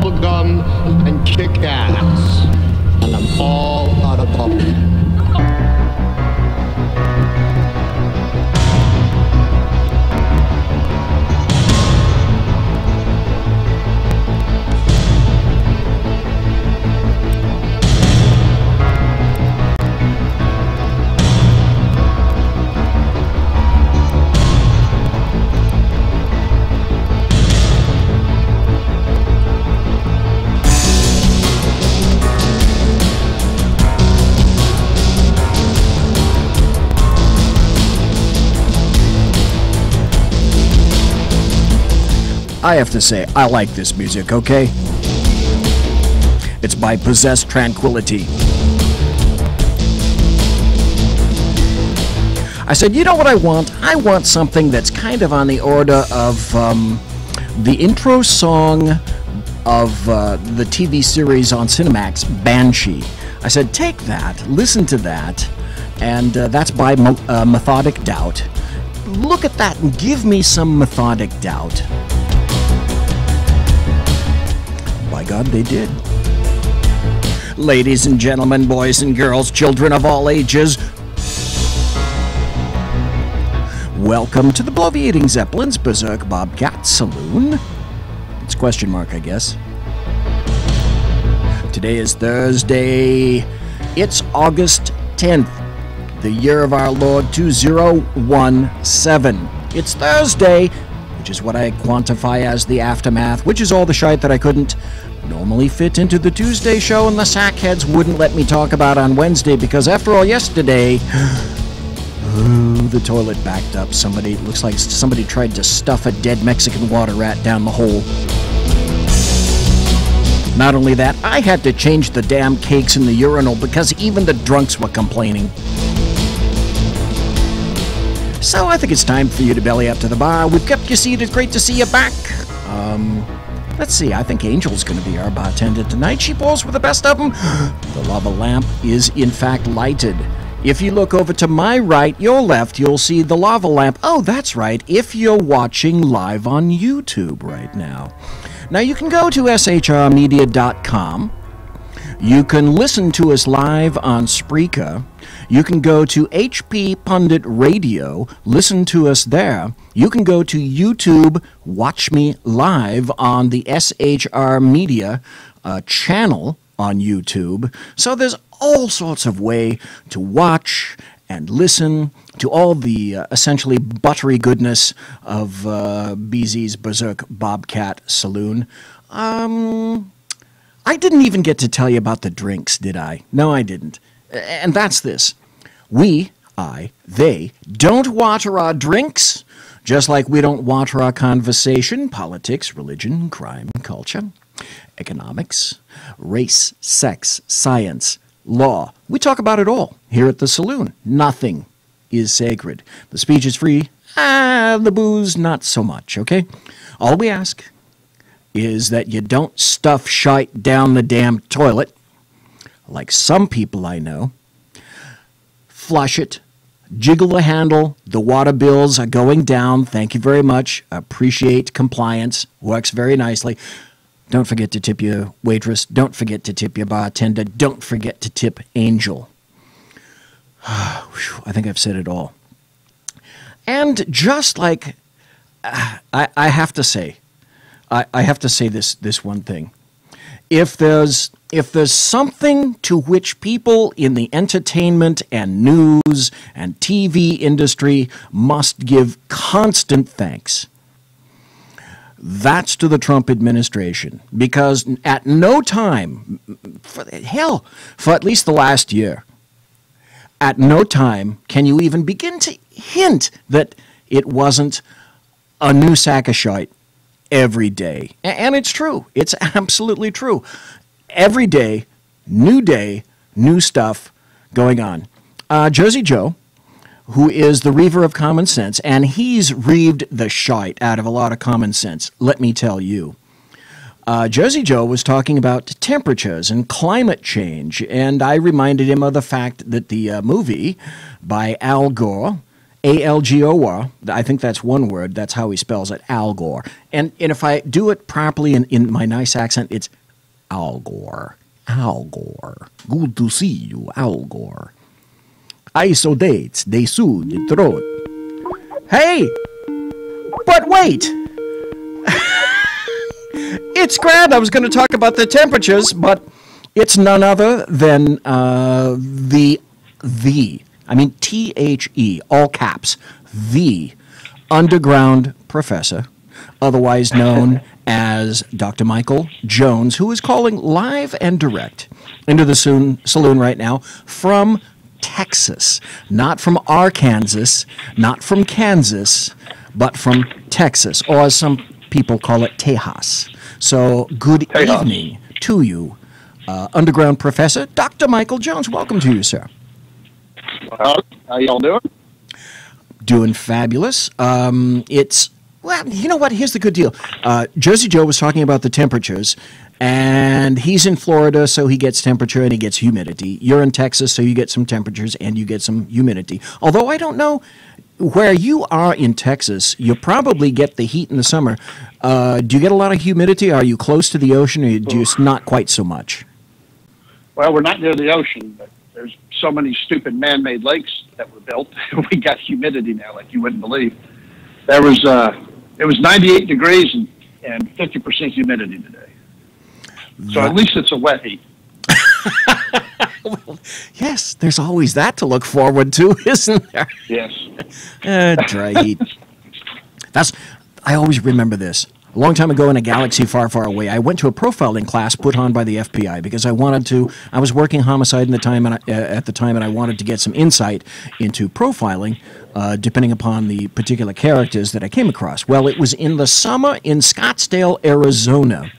bubblegum and kick ass. And I'm all out of bubble. I have to say, I like this music, okay? It's by Possessed Tranquility. I said, you know what I want? I want something that's kind of on the order of the intro song of the TV series on Cinemax, Banshee. I said, take that, listen to that, and that's by Methodic Doubt. Look at that and give me some Methodic Doubt. By God, they did. Ladies and gentlemen, boys and girls, children of all ages, welcome to the Bloviating Zeppelin's Berserk Bobcat Saloon. It's question mark, I guess. Today is Thursday. It's August 10th, the year of our Lord 2017. It's Thursday, which is what I quantify as the aftermath, which is all the shite that I couldn't normally fit into the Tuesday show and the sackheads wouldn't let me talk about on Wednesday because after all yesterday, the toilet backed up. Looks like somebody tried to stuff a dead Mexican water rat down the hole. Not only that, I had to change the damn cakes in the urinal because even the drunks were complaining. So I think it's time for you to belly up to the bar. We've kept you seated. Great to see you back. Let's see. I think Angel's going to be our bartender tonight. She pours with the best of them. The lava lamp is, in fact, lighted. If you look over to my right, your left, you'll see the lava lamp. Oh, that's right. If you're watching live on YouTube right now. Now, you can go to shrmedia.com. You can listen to us live on Spreaker. You can go to HP Pundit Radio, listen to us there. You can go to YouTube, watch me live on the SHR Media channel on YouTube. So there's all sorts of way to watch and listen to all the essentially buttery goodness of BZ's Berserk Bobcat Saloon. I didn't even get to tell you about the drinks, did I? No, I didn't. And that's this. They don't water our drinks, just like we don't water our conversation, politics, religion, crime, culture, economics, race, sex, science, law. We talk about it all here at the Saloon. Nothing is sacred. The speech is free. The booze, not so much, okay? All we ask is that you don't stuff shite down the damn toilet, like some people I know. Flush it, jiggle the handle, the water bills are going down, thank you very much, appreciate compliance, works very nicely. Don't forget to tip your waitress, don't forget to tip your bartender, don't forget to tip Angel. I think I've said it all. And just like, I have to say, I have to say this one thing. If there's something to which people in the entertainment and news and TV industry must give constant thanks, that's to the Trump administration. Because at no time, for at least the last year, at no time can you even begin to hint that it wasn't a new sack of shite every day. And it's true. It's absolutely true. Every day, new stuff going on. Jersey Joe, who is the reaver of common sense, and he's reaved the shite out of a lot of common sense, let me tell you. Jersey Joe was talking about temperatures and climate change, and I reminded him of the fact that the movie by Al Gore Algor. I think that's one word. That's how he spells it, Al Gore. And if I do it properly in my nice accent, it's Al Gore. Al Gore. Good to see you, Al Gore. ISO dates, they sue the throat. Hey! But wait! It's grand. I was going to talk about the temperatures, but it's none other than the THE, all caps, the underground professor, otherwise known as Dr. Michael Jones, who is calling live and direct into the Saloon right now from Texas. Not from Arkansas, not from Kansas, but from Texas, or as some people call it, Tejas. So good evening to you, underground professor, Dr. Michael Jones. Welcome to you, sir. Well, how y'all doing? Doing fabulous. Well, you know what? Here's the good deal. Jersey Joe was talking about the temperatures, and he's in Florida, so he gets temperature and he gets humidity. You're in Texas, so you get some temperatures and you get some humidity. Although I don't know where you are in Texas, you probably get the heat in the summer. Do you get a lot of humidity? Are you close to the ocean, or just not quite so much? Well, we're not near the ocean, but there's so many stupid man-made lakes that were built. We got humidity now like you wouldn't believe. It was 98 degrees and 50% humidity today. So at least it's a wet heat. Well, yes, there's always that to look forward to, isn't there? Yes. Dry heat. I always remember this. A long time ago in a galaxy far, far away, I went to a profiling class put on by the FBI because I was working homicide at the time, and I wanted to get some insight into profiling, depending upon the particular characters that I came across. Well, it was in the summer in Scottsdale, Arizona.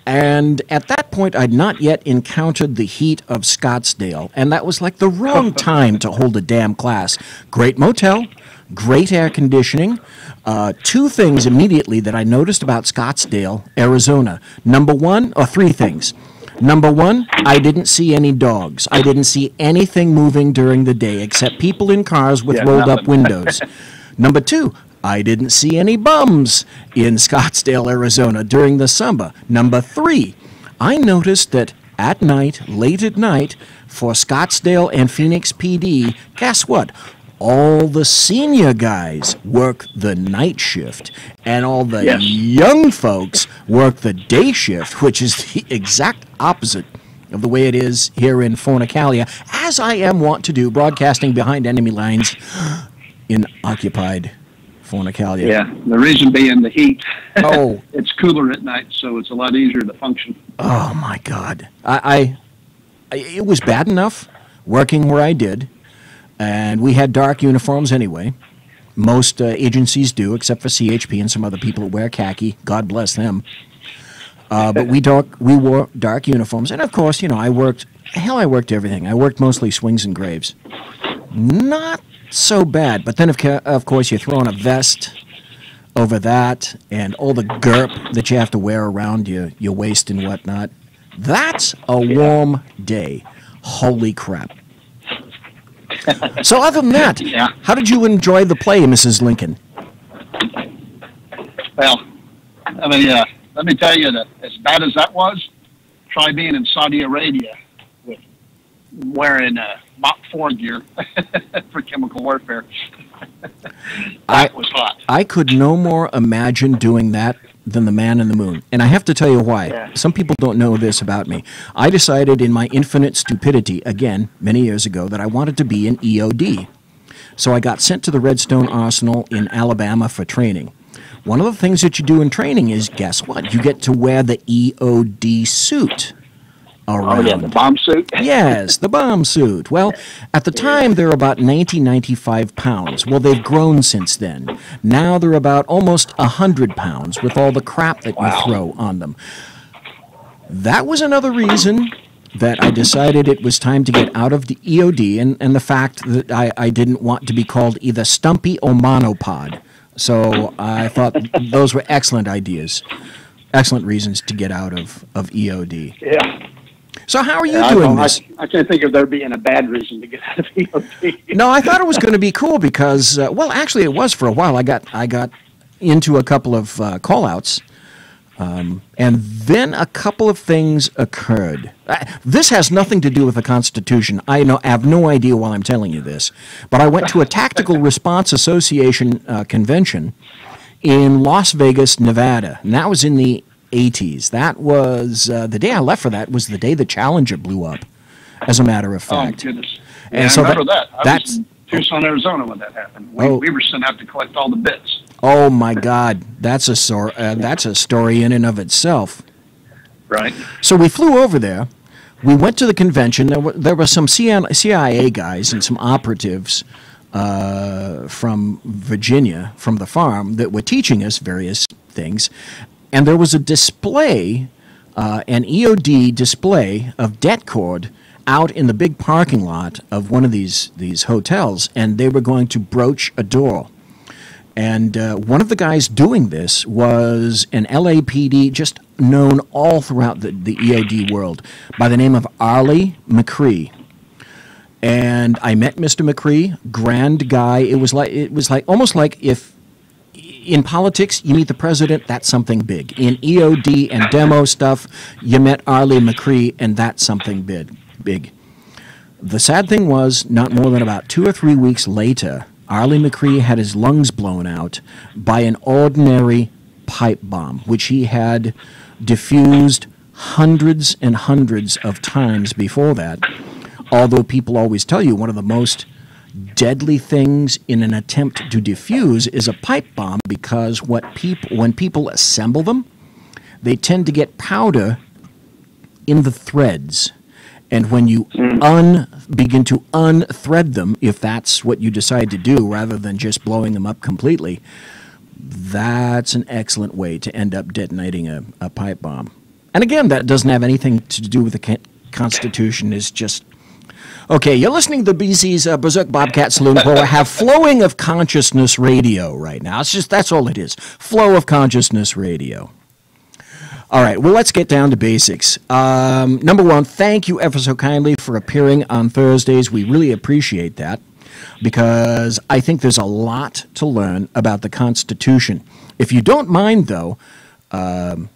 And at that point, I'd not yet encountered the heat of Scottsdale, and that was like the wrong time to hold a damn class. Great motel, great air conditioning. Two things immediately that I noticed about Scottsdale, Arizona. Three things. Number one, I didn't see any dogs. I didn't see anything moving during the day except people in cars with rolled-up windows. Number two, I didn't see any bums in Scottsdale, Arizona during the summer. Number three, I noticed that at night, late at night, for Scottsdale and Phoenix PD, guess what? All the senior guys work the night shift, and all the young folks work the day shift, which is the exact opposite of the way it is here in Fornicalia, as I am wont to do, broadcasting behind enemy lines in occupied Fornicalia. Yeah, the reason being the heat. Oh. It's cooler at night, so it's a lot easier to function. Oh, my God. It was bad enough working where I did, and we had dark uniforms anyway. Most agencies do, except for CHP and some other people that wear khaki. God bless them. But we wore dark uniforms. And, of course, I worked everything. I worked mostly swings and graves. Not so bad. But then, of course, you throw on a vest over that and all the GURP that you have to wear around your waist and whatnot. That's a warm day. Holy crap. So other than that, how did you enjoy the play, Mrs. Lincoln? Well, let me tell you that as bad as that was, try being in Saudi Arabia with wearing Mach 4 gear for chemical warfare. That was hot. I could no more imagine doing that than the man in the moon. And I have to tell you why. Yeah. Some people don't know this about me. I decided in my infinite stupidity, again, many years ago, that I wanted to be an EOD. So I got sent to the Redstone Arsenal in Alabama for training. One of the things that you do in training is, guess what? You get to wear the EOD suit around. Oh, yeah, the bomb suit? Yes, the bomb suit. Well, at the time, they were about 95 pounds. Well, they've grown since then. Now they're about almost 100 pounds with all the crap that you throw on them. That was another reason that I decided it was time to get out of the EOD and the fact that I didn't want to be called either Stumpy or Monopod. So I thought those were excellent ideas, excellent reasons to get out of EOD. Yeah. So how are you Yeah, doing this? I can't think of there being a bad reason to get out of EOD. No, I thought it was going to be cool because, well, actually, it was for a while. I got into a couple of call-outs, and then a couple of things occurred. This has nothing to do with the Constitution. I have no idea why I'm telling you this, but I went to a Tactical Response Association convention in Las Vegas, Nevada, and that was in the 80s. That was the day I left for that was the day the Challenger blew up, as a matter of fact. Oh, goodness. And Yeah, so I remember that. I that's was in Tucson, Arizona when that happened. We were sent out to collect all the bits. oh my God, that's a story in and of itself. Right. So we flew over there. We went to the convention. There were some CIA guys and some operatives from Virginia, from the farm, that were teaching us various things. And there was a display, an EOD display of det cord out in the big parking lot of one of these hotels, and they were going to broach a door. And one of the guys doing this was an LAPD, just known all throughout the EOD world, by the name of Arlie McCree. And I met Mr. McCree, grand guy. It was like almost like if in politics you meet the president, that's something big. In EOD and demo stuff, you met Arlie McCree, and that's something big. The sad thing was, not more than about 2 or 3 weeks later, Arlie McCree had his lungs blown out by an ordinary pipe bomb, which he had diffused hundreds and hundreds of times before that. Although people always tell you one of the most deadly things in an attempt to defuse is a pipe bomb, because when people assemble them, they tend to get powder in the threads. And when you begin to unthread them, if that's what you decide to do, rather than just blowing them up completely, that's an excellent way to end up detonating a pipe bomb. And again, that doesn't have anything to do with the Constitution. It's just... Okay, you're listening to BC's Berserk Bobcat Saloon, where we have Flowing of Consciousness Radio right now. That's all it is. Flow of Consciousness Radio. All right, well, let's get down to basics. Number one, thank you ever so kindly for appearing on Thursdays. We really appreciate that, because I think there's a lot to learn about the Constitution. If you don't mind, though,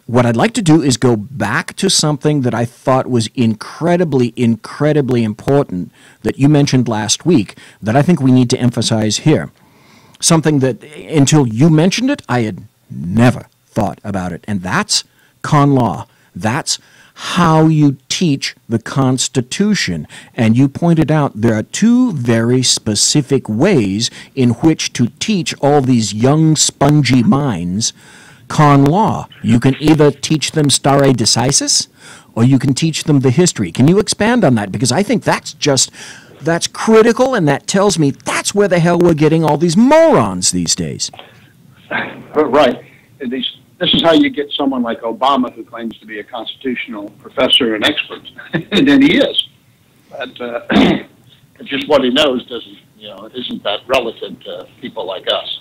what I'd like to do is go back to something that I thought was incredibly, incredibly important that you mentioned last week that I think we need to emphasize here. Something that, until you mentioned it, I had never thought about it, and that's con law. That's how you teach the Constitution. And you pointed out there are two very specific ways in which to teach all these young, spongy minds con law. You can either teach them stare decisis, or you can teach them the history. Can you expand on that? Because I think that's critical, and that tells me that's where the hell we're getting all these morons these days. Right. This is how you get someone like Obama, who claims to be a constitutional professor and expert, and then he is. But just what he knows isn't that relative to people like us.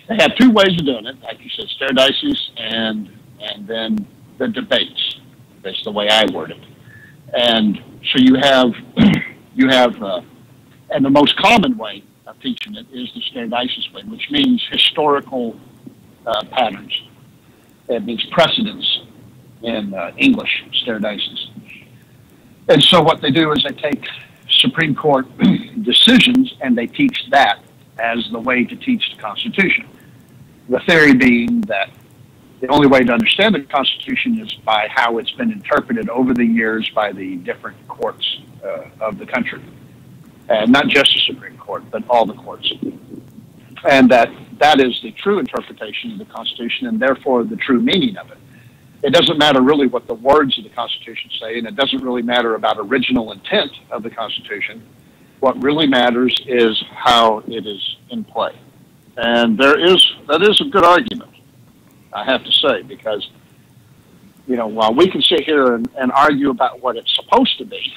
They have two ways of doing it, like you said, stare decisis and then the debates. That's the way I word it. And so you have, and the most common way of teaching it is the stare decisis way, which means historical patterns. It means precedents in English, stare decisis. And so what they do is they take Supreme Court decisions and they teach that as the way to teach the Constitution. The theory being that the only way to understand the Constitution is by how it's been interpreted over the years by the different courts of the country. And not just the Supreme Court, but all the courts. And that is the true interpretation of the Constitution, and therefore the true meaning of it. It doesn't matter really what the words of the Constitution say, and it doesn't really matter about original intent of the Constitution. What really matters is how it is in play. And that is a good argument, I have to say, because, while we can sit here and argue about what it's supposed to be,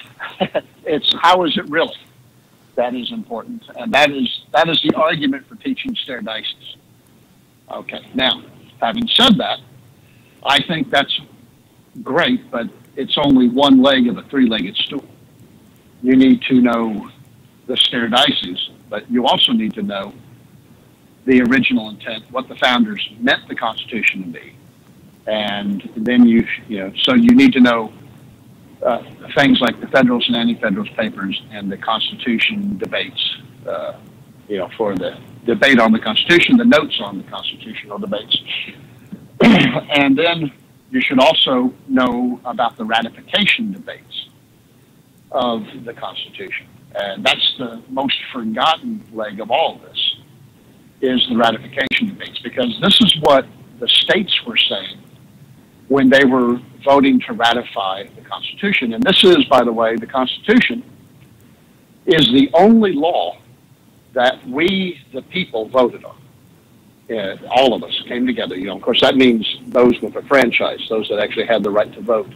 it's how is it really that is important. And that is the argument for teaching stare decisis. Okay, now, having said that, I think that's great, but it's only one leg of a three-legged stool. You need to know the stare decisis, but you also need to know the original intent, what the founders meant the Constitution to be. And then so you need to know things like the Federalist and Anti-Federalist papers and the Constitution debates, for the debate on the Constitution, the notes on the constitutional debates. And then you should also know about the ratification debates of the Constitution. And that's the most forgotten leg of all of this, is the ratification debates, because this is what the states were saying when they were voting to ratify the Constitution. And this is, by the way, the Constitution is the only law that we, the people, voted on. All of us came together. Of course, that means those with a franchise, those that actually had the right to vote.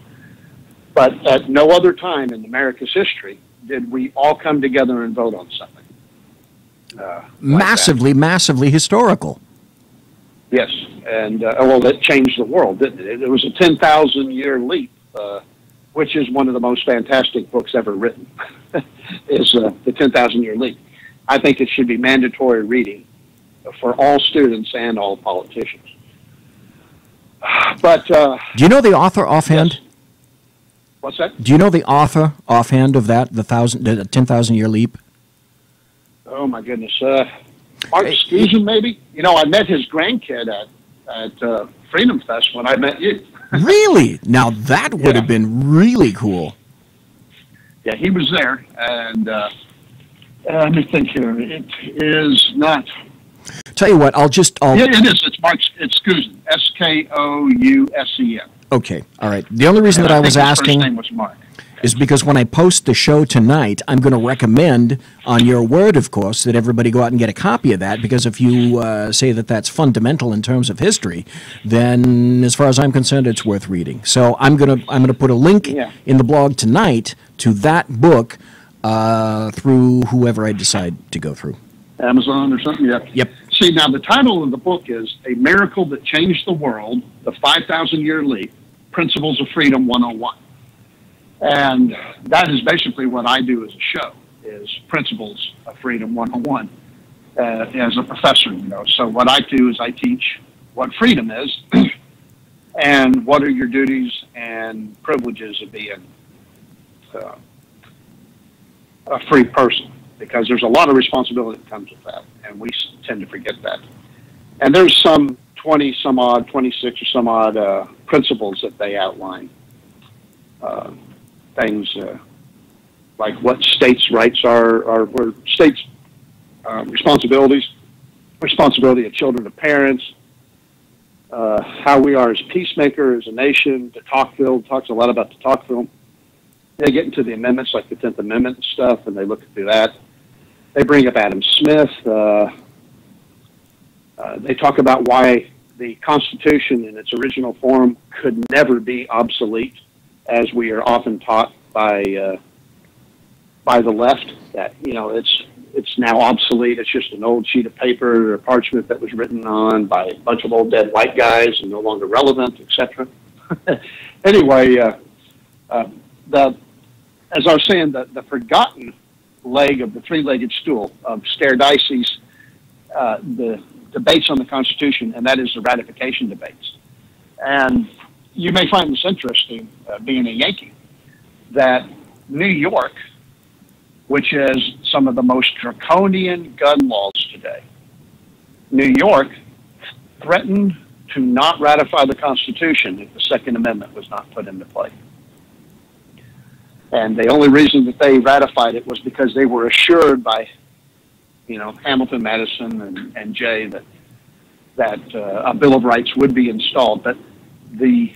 But at no other time in America's history did we all come together and vote on something. Massively historical. Yes, and that changed the world, didn't it? It was a 10,000-year leap, which is one of the most fantastic books ever written, is the 10,000-year leap. I think it should be mandatory reading for all students and all politicians. But do you know the author offhand? Yes. What's that? Do you know the author offhand of that, the 10,000-year leap? Oh my goodness, Mark Scusen, maybe. I met his grandkid at Freedom Fest when I met you. Really? Now that would have been really cool. Yeah, he was there, and let me think here. It is not. Tell you what, Yeah, it is. It's Mark. It's Scusen. Skousen. Okay, all right. The only reason that I was asking his first name was Mark. Is because when I post the show tonight, I'm going to recommend, on your word, of course, that everybody go out and get a copy of that, because if you say that that's fundamental in terms of history, then as far as I'm concerned, it's worth reading. So I'm going to put a link in the blog tonight to that book through whoever I decide to go through. Amazon or something? Yeah. Yep. See, now the title of the book is A Miracle That Changed the World, The 5,000-Year Leap, Principles of Freedom 101. And that is basically what I do as a show, is Principles of Freedom 101 as a professor. So what I do is I teach what freedom is and what are your duties and privileges of being a free person, because there's a lot of responsibility that comes with that, and we tend to forget that. And there's some 26 or some odd principles that they outline. Things like what states' rights are states' responsibility of children to parents, how we are as peacemakers, as a nation. De Tocqueville talks a lot about de Tocqueville. They get into the amendments, like the 10th Amendment and stuff, and they look through that. They bring up Adam Smith. They talk about why the Constitution in its original form could never be obsolete, as we are often taught by the left, that it's now obsolete. It's just an old sheet of paper or parchment that was written on by a bunch of old dead white guys and no longer relevant, etc. Anyway, as I was saying, the forgotten leg of the three-legged stool of stare decisis, the debates on the Constitution, and that is the ratification debates. And you may find this interesting, being a Yankee, that New York, which has some of the most draconian gun laws today, New York threatened to not ratify the Constitution if the Second Amendment was not put into play. And the only reason that they ratified it was because they were assured by, Hamilton, Madison, and Jay that a Bill of Rights would be installed. But the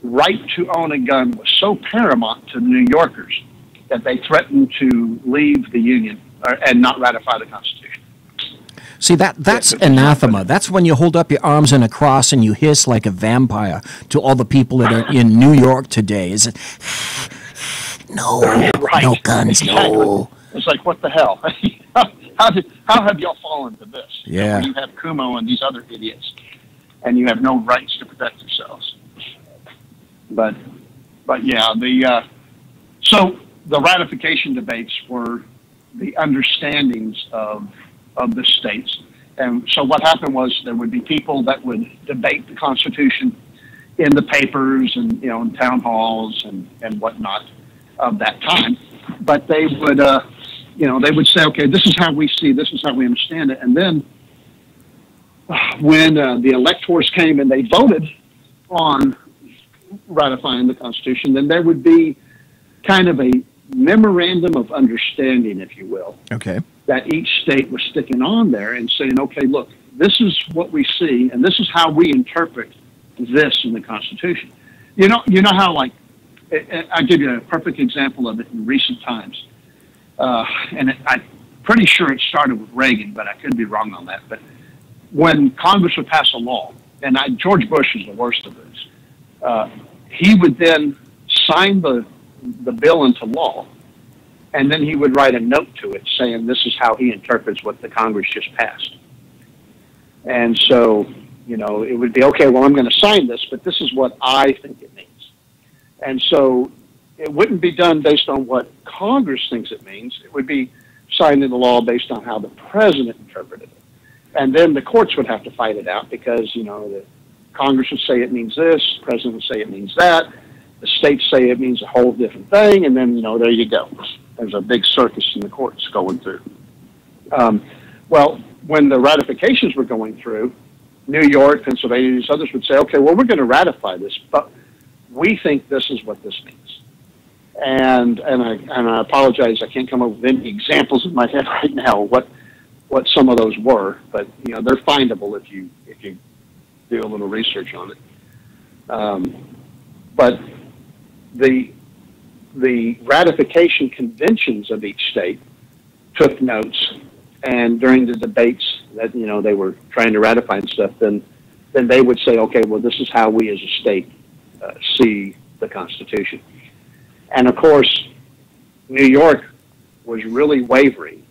right to own a gun was so paramount to New Yorkers that they threatened to leave the Union and not ratify the Constitution. See, that's anathema. That's when you hold up your arms in a cross and you hiss like a vampire to all the people that are in New York today. Is it? No, right. No guns, exactly. No. It's like, what the hell? How have y'all fallen to this? Yeah. You have Kumo and these other idiots, and you have no rights to protect yourselves. But But yeah, so the ratification debates were the understandings of the states. And so what happened was there would be people that would debate the Constitution in the papers and, in town halls and whatnot of that time. But they would, they would say, okay, this is how we see, this is how we understand it. And then when the electors came and they voted on ratifying the Constitution, then there would be kind of a memorandum of understanding, if you will. Okay. That each state was sticking on there and saying, okay, look, this is what we see, and this is how we interpret this in the Constitution. You know how, like, I'll give you a perfect example of it in recent times. I'm pretty sure it started with Reagan, but I could be wrong on that. But when Congress would pass a law, and George Bush is the worst of this, he would then sign the bill into law, and then he would write a note to it saying this is how he interprets what the Congress just passed. And so, it would be, okay, well, I'm going to sign this, but this is what I think it means. And so it wouldn't be done based on what Congress thinks it means. It would be signed into law based on how the president interpreted it. And then the courts would have to fight it out because, the Congress would say it means this, the president would say it means that, the states say it means a whole different thing, and then, there you go. There's a big circus in the courts going through. Well, when the ratifications were going through, New York, Pennsylvania, these others would say, okay, well, we're going to ratify this, but we think this is what this means. And I apologize, I can't come up with any examples in my head right now what some of those were, but they're findable if you do a little research on it. But the ratification conventions of each state took notes, and during the debates that they were trying to ratify and stuff, then they would say, okay, well, this is how we as a state see the Constitution. And of course, New York was really wavering,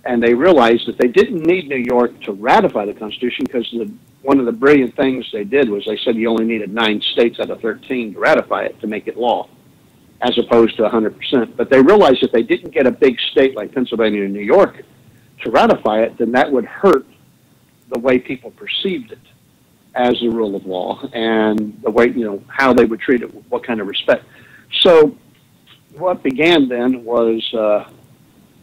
and they realized that they didn't need New York to ratify the Constitution because one of the brilliant things they did was they said you only needed 9 states out of 13 to ratify it to make it law, as opposed to 100%. But they realized if they didn't get a big state like Pennsylvania and New York to ratify it, then that would hurt the way people perceived it as a rule of law and the way, how they would treat it, what kind of respect. So what began then was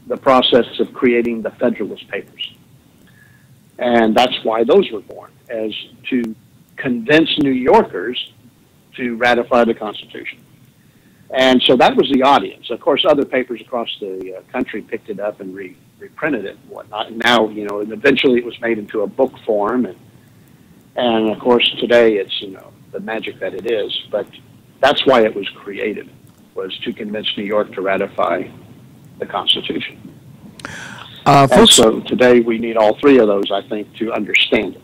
the process of creating the Federalist Papers. And that's why those were born, as to convince New Yorkers to ratify the Constitution. And so that was the audience. Of course, other papers across the country picked it up and reprinted it and whatnot. And now, and eventually it was made into a book form. And of course, today it's, the magic that it is. But that's why it was created, was to convince New York to ratify the Constitution. And so today we need all 3 of those, I think, to understand it.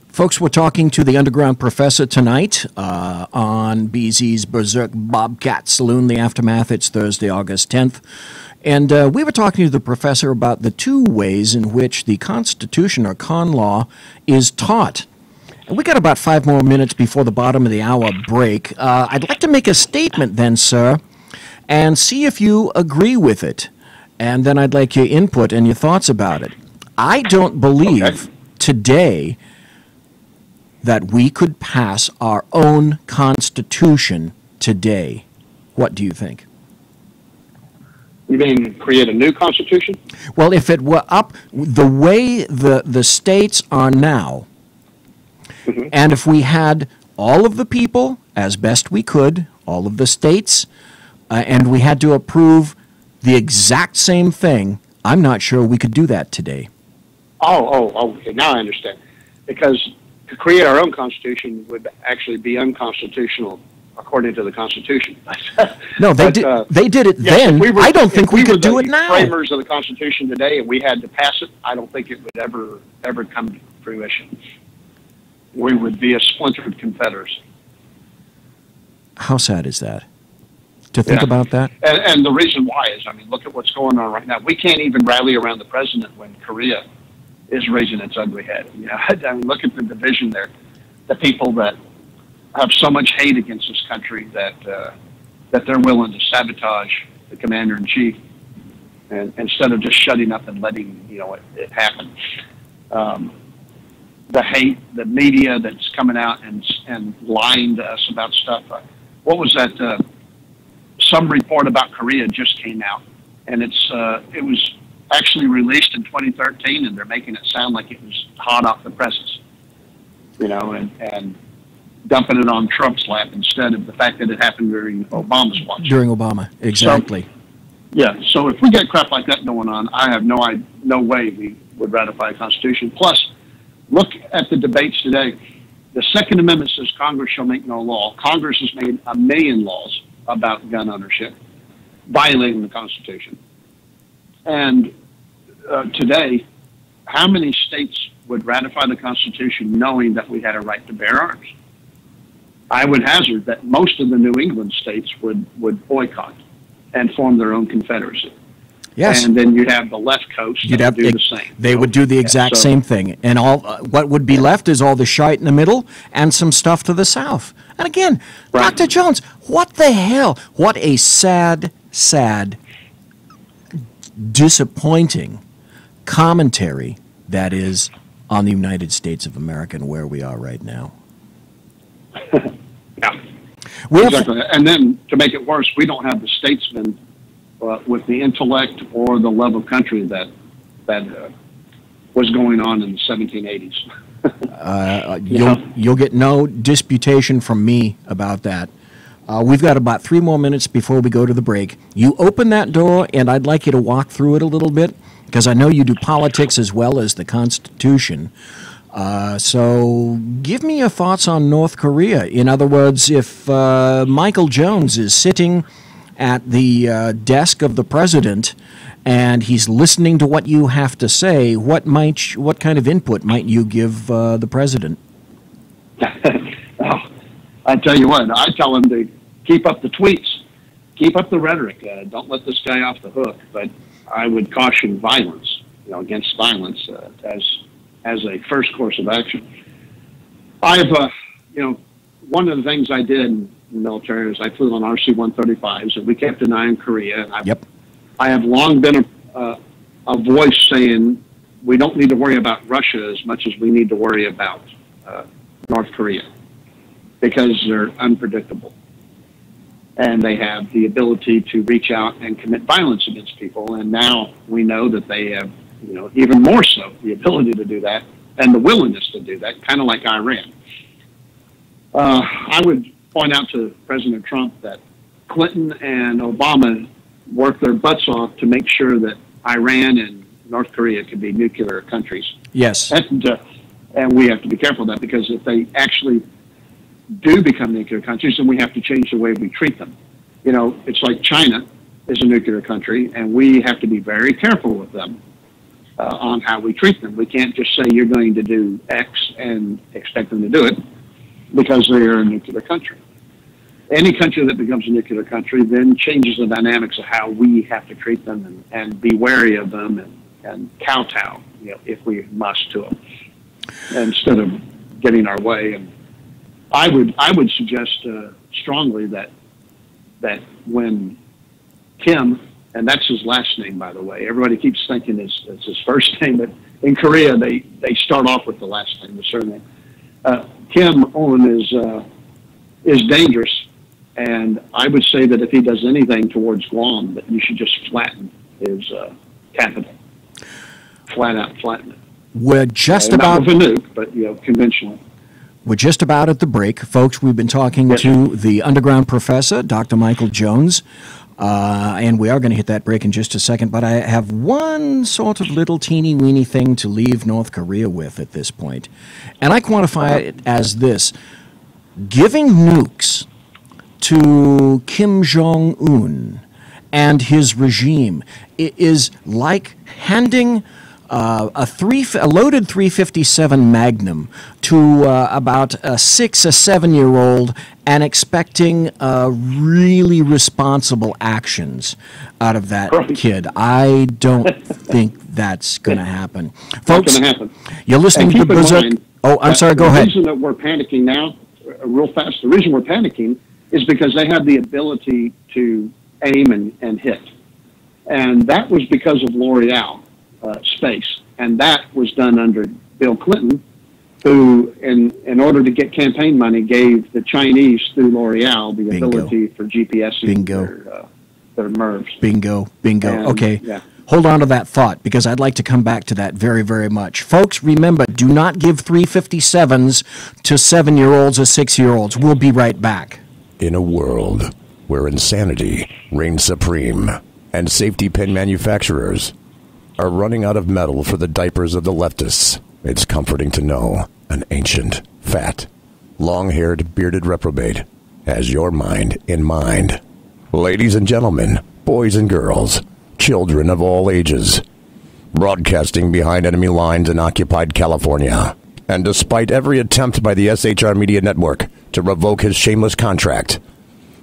Folks, we're talking to the Underground Professor tonight on BZ's Berserk Bobcat Saloon, The Aftermath. It's Thursday, August 10th. And we were talking to the professor about the 2 ways in which the Constitution or con law is taught. And we got about 5 more minutes before the bottom of the hour break. I'd like to make a statement then, sir, and see if you agree with it. And then I'd like your input and your thoughts about it. I don't believe today that we could pass our own Constitution today. What do you think? You mean create a new Constitution? Well, if it were up the way the states are now, and if we had all of the people, as best we could, all of the states, and we had to approve the exact same thing, I'm not sure we could do that today. Okay, now I understand. Because to create our own Constitution would actually be unconstitutional according to the Constitution. No, they did it then. I don't think we could do it now. If we were the framers of the Constitution today and we had to pass it, I don't think it would ever come to fruition. We would be a splintered Confederacy. How sad is that? To think about that? And the reason why is, look at what's going on right now. We can't even rally around the president when Korea is raising its ugly head. Look at the division there. The people that have so much hate against this country that that they're willing to sabotage the commander-in-chief, and instead of just shutting up and letting it happen. The hate, the media that's coming out and lying to us about stuff. What was that? Some report about Korea just came out, and it was actually released in 2013, and they're making it sound like it was hot off the presses, and dumping it on Trump's lap instead of the fact that it happened during Obama's watch. During Obama, exactly. So if we get crap like that going on, I have no way we would ratify a Constitution. Plus, look at the debates today. The Second Amendment says Congress shall make no law. Congress has made 1 million laws about gun ownership, violating the Constitution. And today, how many states would ratify the Constitution knowing that we had a right to bear arms? I would hazard that most of the New England states would boycott and form their own confederacy. Yes. And then you'd have the left coast do the same. They would do the exact same thing. And all what would be left is all the shite in the middle and some stuff to the south. And again, Right. Dr. Jones, what the hell? What a sad, disappointing commentary that is on the United States of America and where we are right now. Yeah, exactly. And then to make it worse, we don't have the statesmen with the intellect or the love of country that was going on in the 1780s. You'll get no disputation from me about that. We've got about 3 more minutes before we go to the break. You open that door, and I'd like you to walk through it a little bit, because I know you do politics as well as the Constitution. So give me your thoughts on North Korea. In other words, if Michael Jones is sitting at the desk of the president and he's listening to what you have to say, what kind of input might you give the president? Oh, I tell you what, I tell him to keep up the tweets, keep up the rhetoric. Don't let this guy off the hook. But I would caution violence, against violence as a first course of action. I've, one of the things I did in the military is I flew on RC-135s, and we kept an eye on Korea. And I have long been a voice saying we don't need to worry about Russia as much as we need to worry about North Korea, because they're unpredictable. And they have the ability to reach out and commit violence against people. And now we know that they have, even more so, the ability to do that and the willingness to do that, kind of like Iran. I would point out to President Trump that Clinton and Obama worked their butts off to make sure that Iran and North Korea could be nuclear countries. Yes. And we have to be careful of that, because if they actually do become nuclear countries, then we have to change the way we treat them. It's like China is a nuclear country, and we have to be very careful with them on how we treat them. We can't just say you're going to do X and expect them to do it, because they are a nuclear country. Any country that becomes a nuclear country then changes the dynamics of how we have to treat them and be wary of them and kowtow, if we must, to them, instead of getting our way. And I would suggest strongly that when Kim, and that's his last name, by the way, everybody keeps thinking it's his first name, but in Korea they start off with the last name, the surname. Kim On is dangerous, and I would say that if he does anything towards Guam, that you should just flatten his capital, flat out flatten it. We're just about not with a nuke, but conventionally. We're just about at the break, folks. We've been talking to the underground professor, Dr. Michael Jones, and we are going to hit that break in just a second. But I have one sort of little teeny-weeny thing to leave North Korea with at this point, and I quantify it as this: giving nukes to Kim Jong-un and his regime is like handing a loaded .357 Magnum to about a 6 or 7-year-old and expecting really responsible actions out of that kid. I don't think that's going to happen. Folks, not going to happen. You're listening to Berserk. Oh, I'm sorry, go ahead. The reason that we're panicking now, real fast, the reason we're panicking is because they had the ability to aim and hit. And that was because of L'Oreal space. And that was done under Bill Clinton, who, in order to get campaign money, gave the Chinese through L'Oreal the ability for GPSing their MIRVs. Bingo. And, okay. yeah. Hold on to that thought, because I'd like to come back to that very, very much. Folks, remember, do not give 357s to 7-year-olds or 6-year-olds. We'll be right back. In a world where insanity reigns supreme and safety pin manufacturers are running out of metal for the diapers of the leftists, it's comforting to know an ancient, fat, long-haired, bearded reprobate has your mind in mind. Ladies and gentlemen, boys and girls, children of all ages, broadcasting behind enemy lines in occupied California, and despite every attempt by the SHR Media Network to revoke his shameless contract,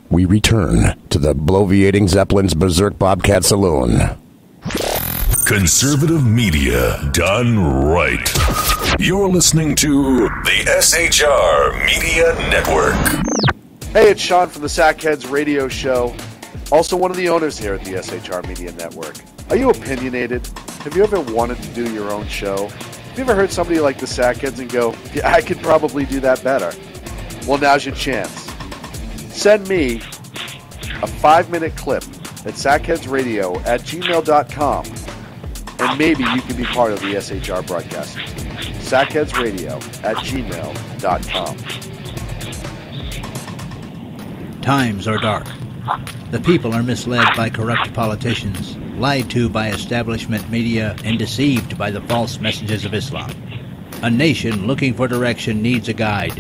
we return to the bloviating Zeppelin's Berserk Bobcat Saloon. Conservative media done right. You're listening to the SHR Media Network. Hey, it's Sean from the Sackheads Radio Show. Also one of the owners here at the SHR Media Network. Are you opinionated? Have you ever wanted to do your own show? Have you ever heard somebody like the Sackheads and go, yeah, I could probably do that better? Well, now's your chance. Send me a 5-minute clip at sackheadsradio@gmail.com, and maybe you can be part of the SHR broadcast. sackheadsradio@gmail.com. Times are dark. The people are misled by corrupt politicians, lied to by establishment media, and deceived by the false messages of Islam. A nation looking for direction needs a guide.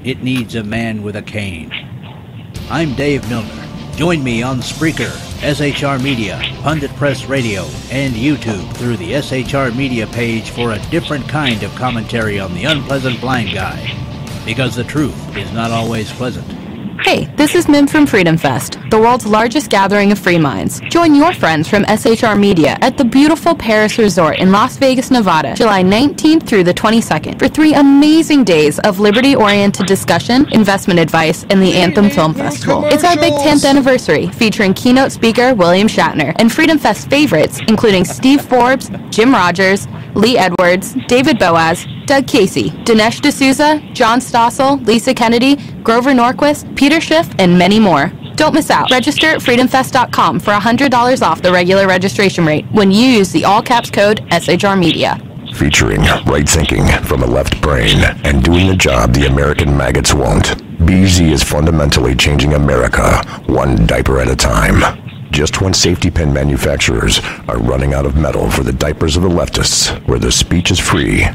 It needs a man with a cane. I'm Dave Milner. Join me on Spreaker, SHR Media, Pundit Press Radio, and YouTube through the SHR Media page for a different kind of commentary on the unpleasant blind guy. Because the truth is not always pleasant. Hey, this is Mim from Freedom Fest, the world's largest gathering of free minds. Join your friends from SHR Media at the beautiful Paris Resort in Las Vegas, Nevada, July 19th through the 22nd for 3 amazing days of liberty-oriented discussion, investment advice, and the Anthem Film Festival. It's our big 10th anniversary, featuring keynote speaker William Shatner and Freedom Fest favorites, including Steve Forbes, Jim Rogers, Lee Edwards, David Boaz, Doug Casey, Dinesh D'Souza, John Stossel, Lisa Kennedy, Grover Norquist, Peter Schiff, and many more. Don't miss out. Register at freedomfest.com for $100 off the regular registration rate when you use the all-caps code SHR Media. Featuring right thinking from a left brain and doing the job the American maggots won't. BZ is fundamentally changing America one diaper at a time. Just when safety pin manufacturers are running out of metal for the diapers of the leftists, where the speech is free,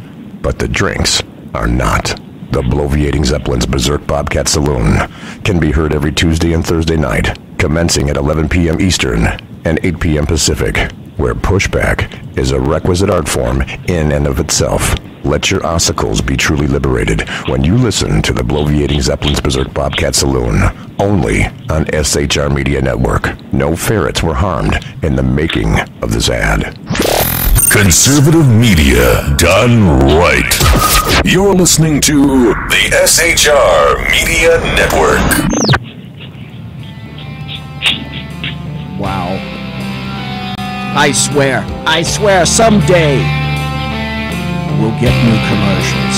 but the drinks are not. The bloviating Zeppelin's Berserk Bobcat Saloon can be heard every Tuesday and Thursday night, commencing at 11 p.m. Eastern and 8 p.m. Pacific, where pushback is a requisite art form in and of itself. Let your ossicles be truly liberated when you listen to the bloviating Zeppelin's Berserk Bobcat Saloon, only on SHR Media Network. No ferrets were harmed in the making of this ad. Conservative media done right. You're listening to the SHR Media Network. Wow. I swear, someday we'll get new commercials.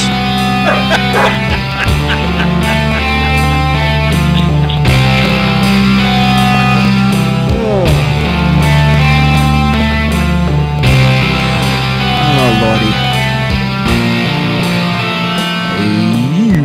Oh, Lordy.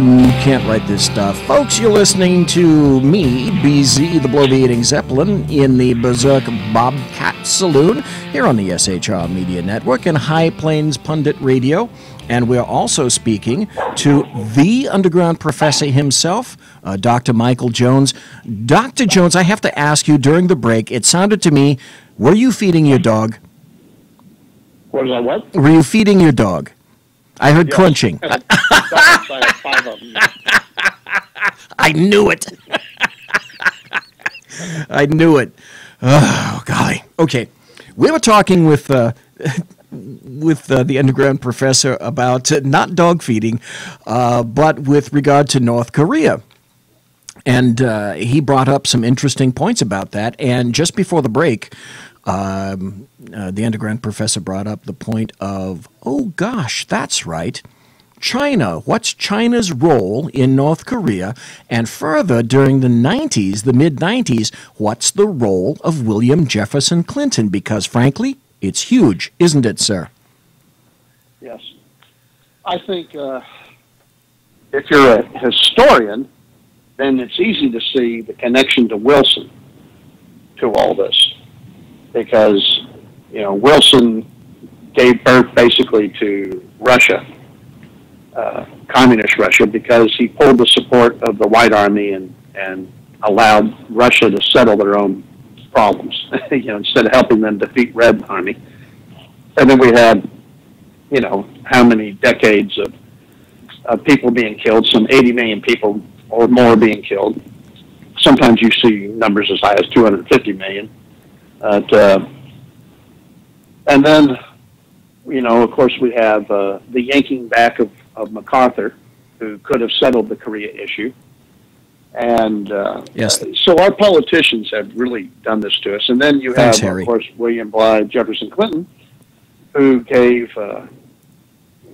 You can't write this stuff. Folks, you're listening to me, BZ, the bloviating Zeppelin, in the Berserk Bobcat Saloon, here on the SHR Media Network and High Plains Pundit Radio. And we're also speaking to the underground professor himself, Dr. Michael Jones. Dr. Jones, I have to ask you, during the break, it sounded to me, were you feeding your dog? Was I what? Were you feeding your dog? I heard crunching. I have 5 of them. I knew it. I knew it. Oh, golly. Okay. We were talking with the underground professor about not dog feeding, but with regard to North Korea. And he brought up some interesting points about that. And just before the break, the underground professor brought up the point of, oh gosh, that's right, China. What's China's role in North Korea? And further, during the 90s, the mid-90s, what's the role of William Jefferson Clinton? Because frankly, it's huge, isn't it, sir? Yes. I think if you're a historian, then it's easy to see the connection to Wilson to all this. Because, Wilson gave birth basically to Russia, communist Russia, because he pulled the support of the White Army and allowed Russia to settle their own problems, instead of helping them defeat Red Army. And then we had, how many decades of people being killed, some 80 million people or more being killed. Sometimes you see numbers as high as 250 million. And then, of course, we have the yanking back of MacArthur, who could have settled the Korea issue. And yes. So our politicians have really done this to us. And then you have, Harry. Of course, William Blythe Jefferson Clinton, who gave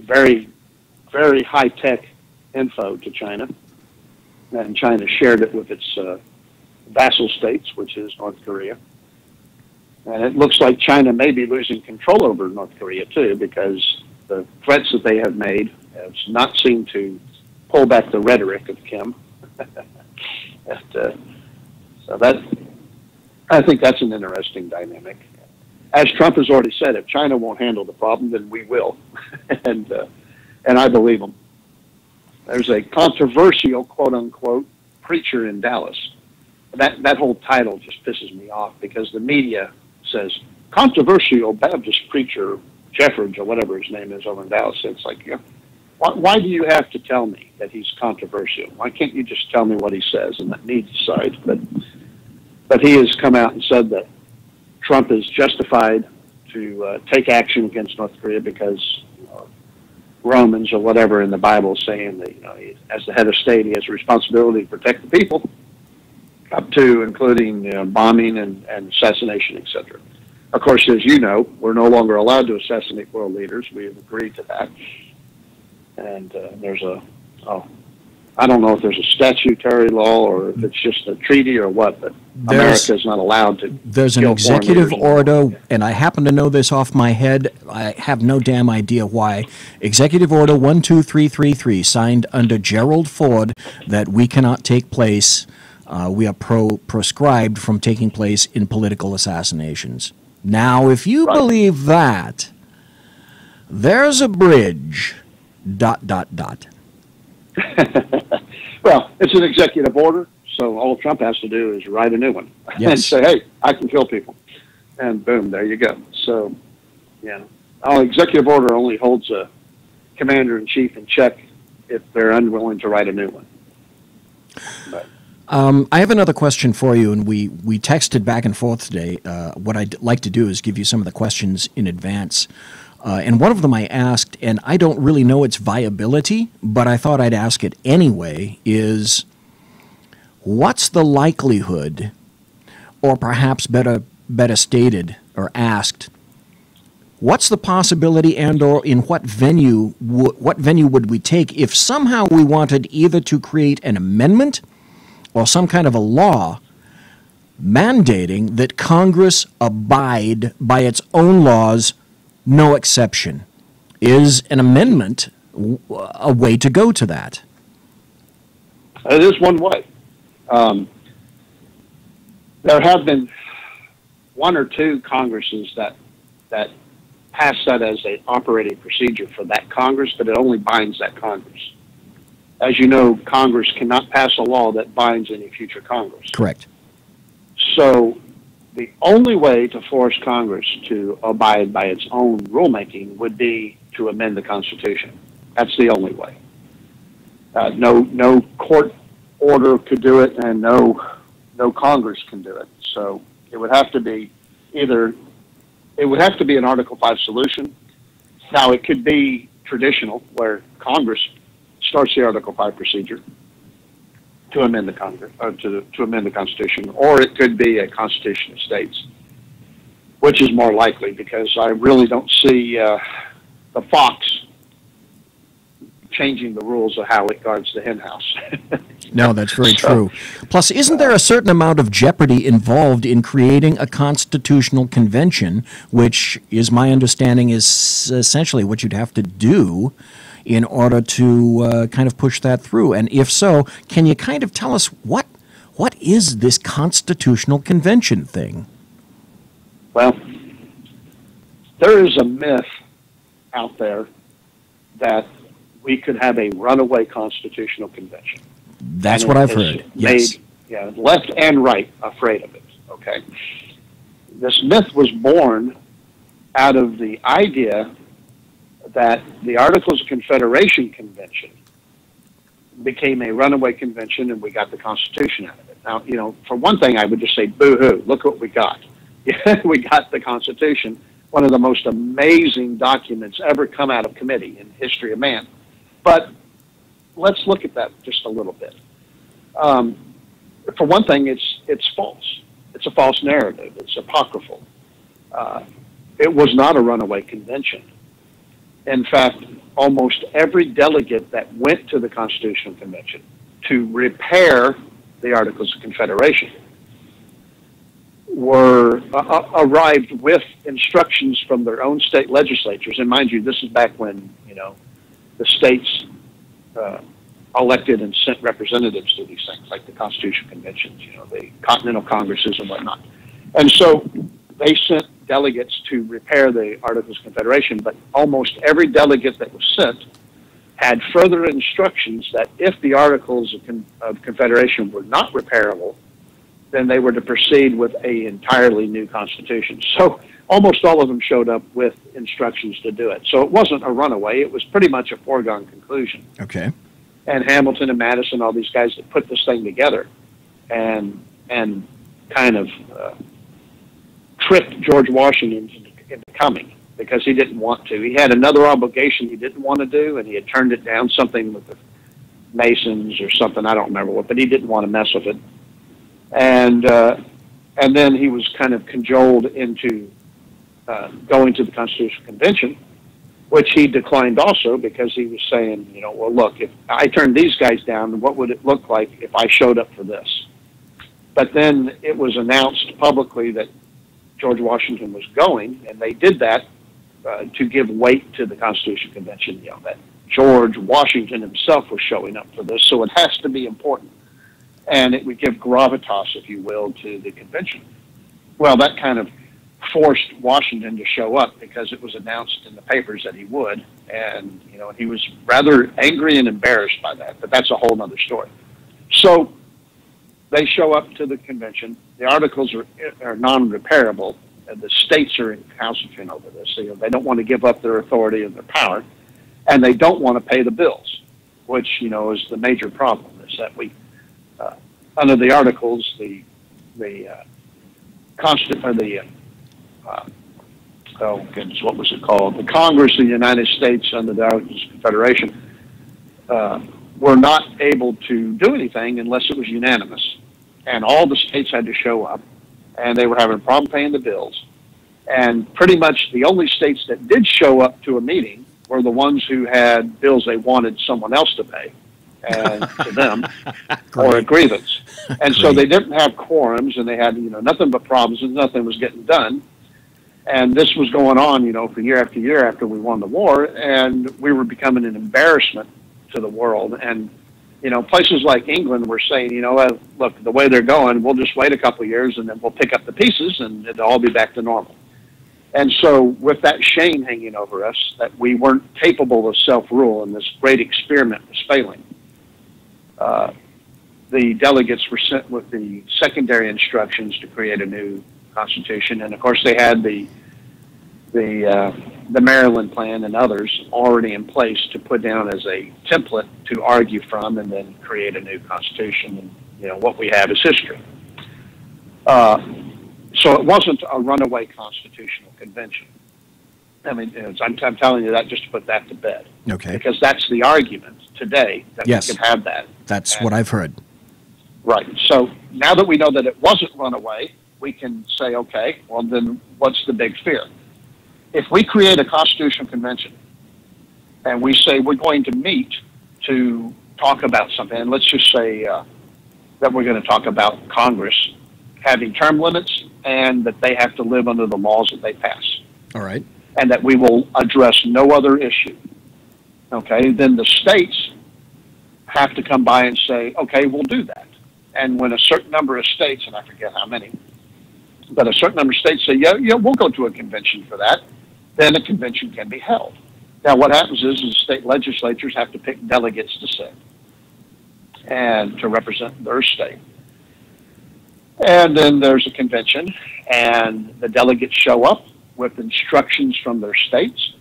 very, very high-tech info to China. And China shared it with its vassal states, which is North Korea. And it looks like China may be losing control over North Korea, too, because the threats that they have made have not seemed to pull back the rhetoric of Kim. So I think that's an interesting dynamic. As Trump has already said, if China won't handle the problem, then we will. and I believe him. There's a controversial, quote-unquote, preacher in Dallas. That whole title just pisses me off because the media says, controversial Baptist preacher Jeffridge, or whatever his name is over in Dallas. It's like, why do you have to tell me that he's controversial? Why can't you just tell me what he says and let me decide? But he has come out and said that Trump is justified to take action against North Korea because Romans or whatever in the Bible saying that, as the head of state, he has a responsibility to protect the people, up to including bombing and assassination, etc. Of course, as you know, we're no longer allowed to assassinate world leaders. We have agreed to that. And there's I don't know if there's a statutory law or if it's just a treaty or what, but America is not allowed to. There's an executive order, and I happen to know this off my head. I have no damn idea why. Executive Order 12333, signed under Gerald Ford, that we cannot take place. We are proscribed from taking place in political assassinations. Now, if you believe that, there's a bridge. ... Well, it's an executive order, so all Trump has to do is write a new one and say, hey, I can kill people. And boom, there you go. So, our executive order only holds a commander-in-chief in check if they're unwilling to write a new one. But, I have another question for you, and we texted back and forth today. What I'd like to do is give you some of the questions in advance. And one of them I asked, and I don't really know its viability, but I thought I'd ask it anyway, is what's the likelihood, or perhaps better stated or asked, what's the possibility and or in what venue would we take if somehow we wanted either to create an amendment or some kind of a law mandating that Congress abide by its own laws, no exception? Is an amendment a way to go to that? It is one way. There have been one or two Congresses that pass that as an operating procedure for that Congress, but it only binds that Congress. As you know, Congress cannot pass a law that binds any future Congress. Correct. So the only way to force Congress to abide by its own rulemaking would be to amend the Constitution. That's the only way. No court order could do it, and no Congress can do it. So it would have to be an Article 5 solution. Now, it could be traditional, where Congress starts the Article 5 procedure. to amend the Congress, or to amend the Constitution, or it could be a Constitution of States, which is more likely, because I really don't see the fox changing the rules of how it guards the hen house. No, that's very true. Plus, isn't there a certain amount of jeopardy involved in creating a constitutional convention, which is my understanding is essentially what you'd have to do in order to kind of push that through? And if so, can you kind of tell us what is this constitutional convention thing? Well, there is a myth out there that we could have a runaway constitutional convention. That's what I've heard. Yes. Made, left and right afraid of it. Okay. This myth was born out of the idea that the Articles of Confederation convention became a runaway convention, and we got the Constitution out of it. Now, for one thing, I would just say, boo-hoo, look what we got. We got the Constitution, one of the most amazing documents ever come out of committee in the history of man. But let's look at that just a little bit. For one thing, it's false. It's a false narrative. It's apocryphal. It was not a runaway convention. In fact, almost every delegate that went to the Constitutional Convention to repair the Articles of Confederation arrived with instructions from their own state legislatures. And mind you, this is back when, the states elected and sent representatives to these things, like the Constitutional Conventions, the Continental Congresses and whatnot. And so they sent delegates to repair the Articles of Confederation, but almost every delegate that was sent had further instructions that if the Articles of Confederation were not repairable, then they were to proceed with an entirely new constitution. So almost all of them showed up with instructions to do it. So it wasn't a runaway. It was pretty much a foregone conclusion. Okay. And Hamilton and Madison, all these guys that put this thing together and kind of tricked George Washington into coming, because he didn't want to. He had another obligation he didn't want to do, and he had turned it down, something with the Masons or something, I don't remember what, but he didn't want to mess with it. And then he was kind of cajoled into going to the Constitutional Convention, which he declined also, because he was saying, well, look, if I turned these guys down, what would it look like if I showed up for this? But then it was announced publicly that George Washington was going, and they did that to give weight to the Constitutional Convention, that George Washington himself was showing up for this, so it has to be important. And it would give gravitas, if you will, to the convention. Well, that kind of forced Washington to show up, because it was announced in the papers that he would, and he was rather angry and embarrassed by that, but that's a whole other story. So they show up to the convention. The articles are non-repairable. The states are recalcitrant over this. They don't want to give up their authority and their power, and they don't want to pay the bills, which is the major problem. Is that we under the articles, the what was it called? The Congress of the United States under the Articles of Confederation were not able to do anything unless it was unanimous. And all the states had to show up, and they were having a problem paying the bills. And pretty much the only states that did show up to a meeting were the ones who had bills they wanted someone else to pay and to them, or a grievance. And so they didn't have quorums, and they had nothing but problems, and nothing was getting done. And this was going on, for year after year after we won the war, and we were becoming an embarrassment to the world. And places like England were saying, look, the way they're going, we'll just wait a couple of years, and then we'll pick up the pieces, and it'll all be back to normal. And so with that shame hanging over us, that we weren't capable of self-rule, and this great experiment was failing, the delegates were sent with the secondary instructions to create a new constitution. And of course they had the Maryland plan and others already in place to put down as a template to argue from, and then create a new constitution. And what we have is history. So it wasn't a runaway constitutional convention. I mean, I'm telling you that just to put that to bed. Okay. Because that's the argument today, that yes, we can have that. That's what I've heard. Right. So now that we know that it wasn't runaway, we can say, okay, well, then what's the big fear? If we create a constitutional convention and we say we're going to meet to talk about something, and let's just say that we're going to talk about Congress having term limits and that they have to live under the laws that they pass. All right. And that we will address no other issue. Okay, then the states have to come by and say, okay, we'll do that. And when a certain number of states, and I forget how many, but a certain number of states say, yeah, we'll go to a convention for that, then a convention can be held. Now, what happens is the state legislatures have to pick delegates to sit and to represent their state. And then there's a convention, and the delegates show up with instructions from their states,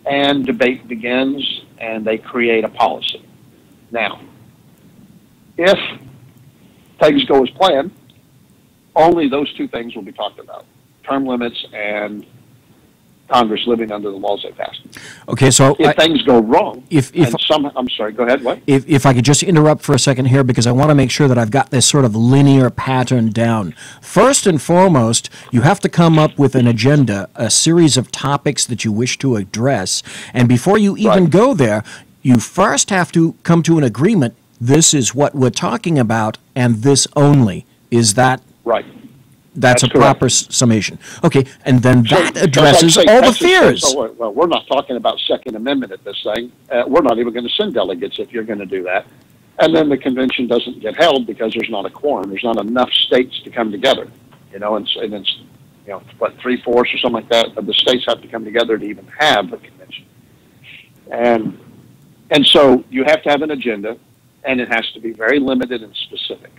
and debate begins, and they create a policy. Now, if things go as planned, only those two things will be talked about: term limits and Congress living under the laws they passed. Okay, so if things go wrong, I'm sorry, go ahead. What? If I could just interrupt for a second here, because I want to make sure that I've got this sort of linear pattern down. First and foremost, you have to come up with an agenda, a series of topics that you wish to address, and before you even go there, you first have to come to an agreement. This is what we're talking about, and this only. Is that right? That's a correct. Proper summation. Okay, and then that addresses all the fears. Well, we're not talking about Second Amendment at this thing. We're not even going to send delegates if you're going to do that. And then the convention doesn't get held because there's not a quorum. There's not enough states to come together. And it's what, 3/4 or something like that of the states have to come together to even have a convention. And so you have to have an agenda, and it has to be very limited and specific.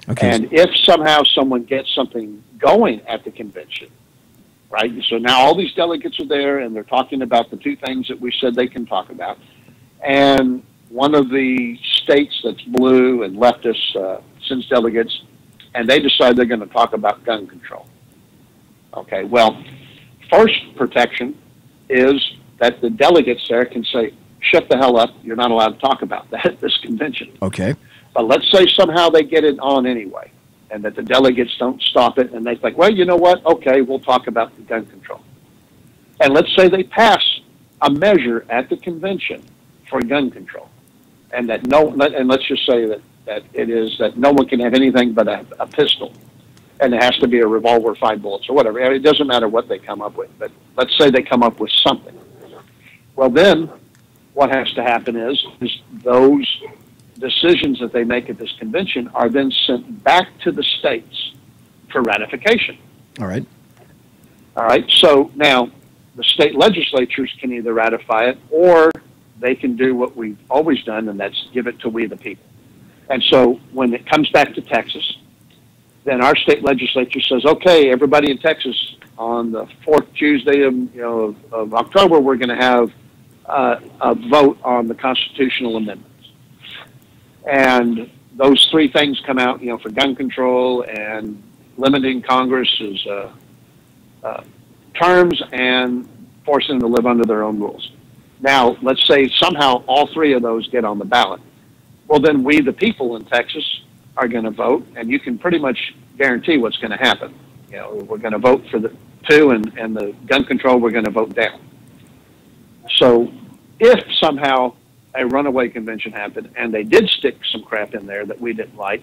Okay. And if somehow someone gets something going at the convention, right? So now all these delegates are there, and they're talking about the two things that we said they can talk about. And one of the states that's blue and leftist sends delegates, and they decide they're going to talk about gun control. Okay, well, first protection is that the delegates there can say, shut the hell up, you're not allowed to talk about that at this convention. Okay. But let's say somehow they get it on anyway, and that the delegates don't stop it, and they think, well, you know what? Okay, we'll talk about the gun control. And let's say they pass a measure at the convention for gun control, and that and let's just say that it is that no one can have anything but a pistol, and it has to be a revolver, 5 bullets, or whatever. It doesn't matter what they come up with, but let's say they come up with something. Well, then what has to happen is those decisions that they make at this convention are then sent back to the states for ratification. All right. All right. So now the state legislatures can either ratify it, or they can do what we've always done, and that's give it to we the people. And so when it comes back to Texas, then our state legislature says, okay, everybody in Texas, on the 4th Tuesday of October, we're going to have a vote on the constitutional amendments. And those three things come out, for gun control and limiting Congress's terms and forcing them to live under their own rules. Now, let's say somehow all three of those get on the ballot. Well, then we, the people in Texas, are going to vote, and you can pretty much guarantee what's going to happen. We're going to vote for the two, and the gun control we're going to vote down. So if somehow a runaway convention happened and they did stick some crap in there that we didn't like,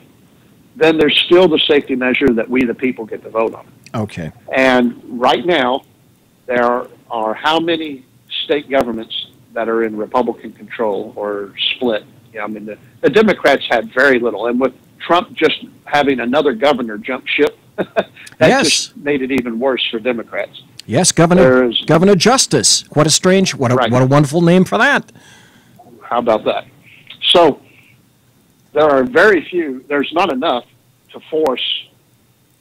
then there's still the safety measure that we, the people, get to vote on. Okay. And right now, there are how many state governments that are in Republican control or split? The Democrats had very little. And with Trump just having another governor jump ship, that just made it even worse for Democrats. Yes, Governor Justice. What a wonderful name for that. How about that? So there are there's not enough to force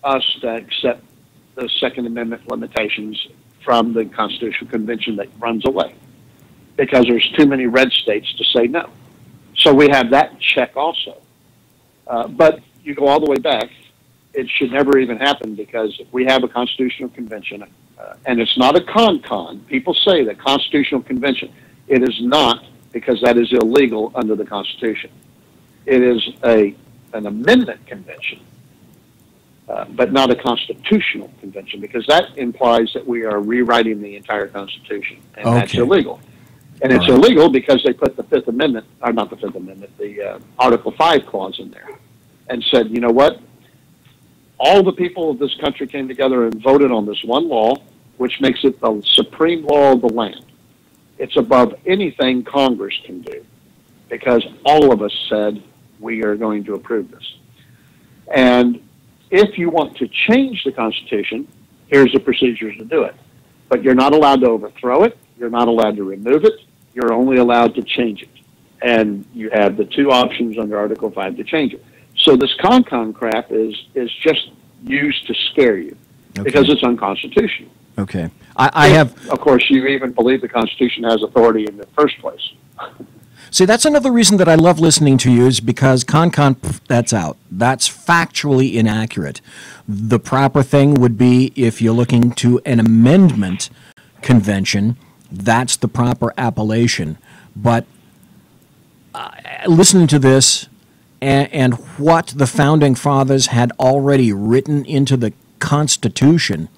us to accept the Second Amendment limitations from the Constitutional Convention that runs away, because there's too many red states to say no. So we have that check also. But you go all the way back, it should never even happen, because if we have a Constitutional Convention, and it's not a con, people say that Constitutional Convention, it is not, because that is illegal under the Constitution. It is a an amendment convention, but not a constitutional convention, because that implies that we are rewriting the entire Constitution, and that's illegal. And it's illegal because they put the Fifth Amendment, or not the Fifth Amendment, the Article 5 clause in there, and said, you know what? All the people of this country came together and voted on this one law, which makes it the supreme law of the land. It's above anything Congress can do, because all of us said we are going to approve this. And if you want to change the Constitution, here's the procedures to do it. But you're not allowed to overthrow it. You're not allowed to remove it. You're only allowed to change it. And you have the two options under Article 5 to change it. So this con crap is just used to scare you, because it's unconstitutional. Okay. I have... Of course, you even believe the Constitution has authority in the first place. See, that's another reason that I love listening to you, is because that's out. That's factually inaccurate. The proper thing would be, if you're looking to an amendment convention, that's the proper appellation. But listening to this and what the Founding Fathers had already written into the Constitution,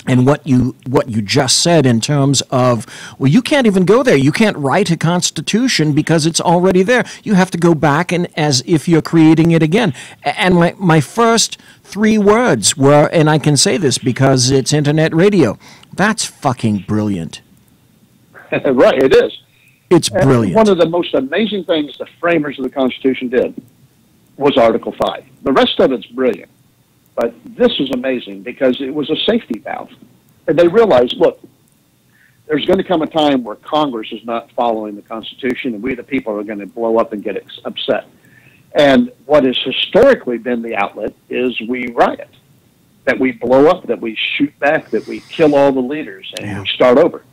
and what you just said in terms of, well, you can't even go there. You can't write a constitution because it's already there. You have to go back and as if you're creating it again. And my first three words were, and I can say this because it's internet radio, that's fucking brilliant. Right, it is. It's brilliant. One of the most amazing things the framers of the Constitution did was Article 5. The rest of it's brilliant. But this is amazing because it was a safety valve. And they realized, look, there's going to come a time where Congress is not following the Constitution, and we, the people, are going to blow up and get upset. And what has historically been the outlet is we riot, that we blow up, that we shoot back, that we kill all the leaders, and we start over.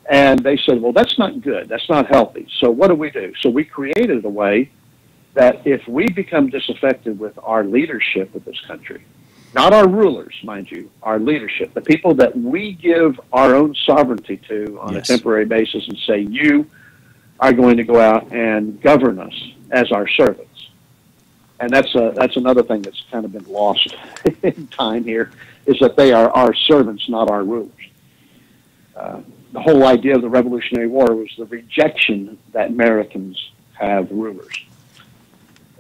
And they said, well, that's not good. That's not healthy. So what do? So we created a way that if we become disaffected with our leadership of this country, not our rulers, mind you, our leadership, the people that we give our own sovereignty to on a temporary basis and say, you are going to go out and govern us as our servants. And that's another thing that's kind of been lost in time here, is that they are our servants, not our rulers. The whole idea of the Revolutionary War was the rejection that Americans have rulers.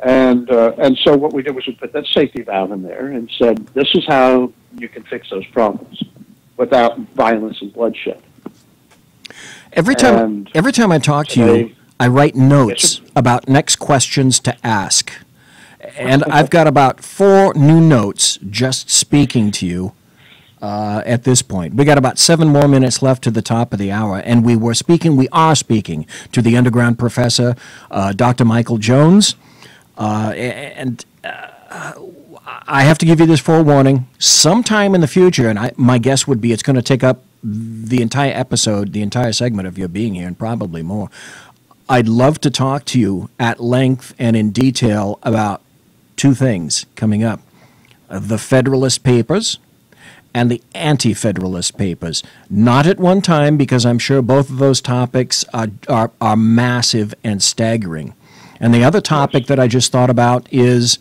And so what we did was we put that safety valve in there and said, this is how you can fix those problems without violence and bloodshed. Every time I talk to you, I write notes about next questions to ask. And I've got about 4 new notes just speaking to you at this point. We got about 7 more minutes left to the top of the hour, and we are speaking to the underground professor, Dr. Michael Jones. I have to give you this forewarning. Sometime in the future, and my guess would be it's going to take up the entire episode, the entire segment of your being here, and probably more. I'd love to talk to you at length and in detail about 2 things coming up: the Federalist Papers and the Anti-Federalist Papers. Not at one time, because I'm sure both of those topics are massive and staggering. And the other topic that I just thought about is,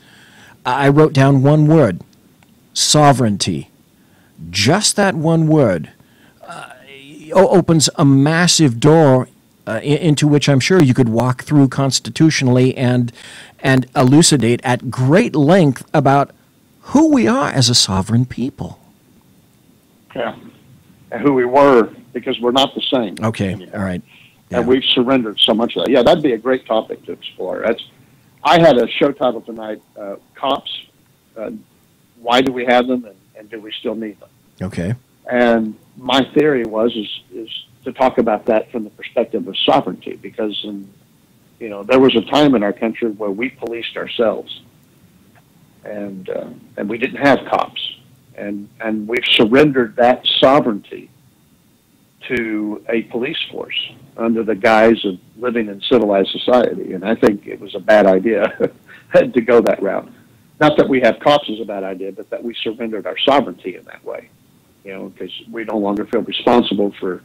I wrote down one word: sovereignty. Just that one word opens a massive door into which I'm sure you could walk through constitutionally and elucidate at great length about who we are as a sovereign people. Yeah, and who we were, because we're not the same. Okay, all right. Yeah. And we've surrendered so much of that. Yeah, that'd be a great topic to explore. I had a show title tonight, Cops. Why do we have them, and do we still need them? Okay. And my theory is to talk about that from the perspective of sovereignty, because there was a time in our country where we policed ourselves, and we didn't have cops, and we've surrendered that sovereignty to a police force under the guise of living in civilized society. And I think it was a bad idea to go that route. Not that we have cops is a bad idea, but that we surrendered our sovereignty in that way, because we no longer feel responsible for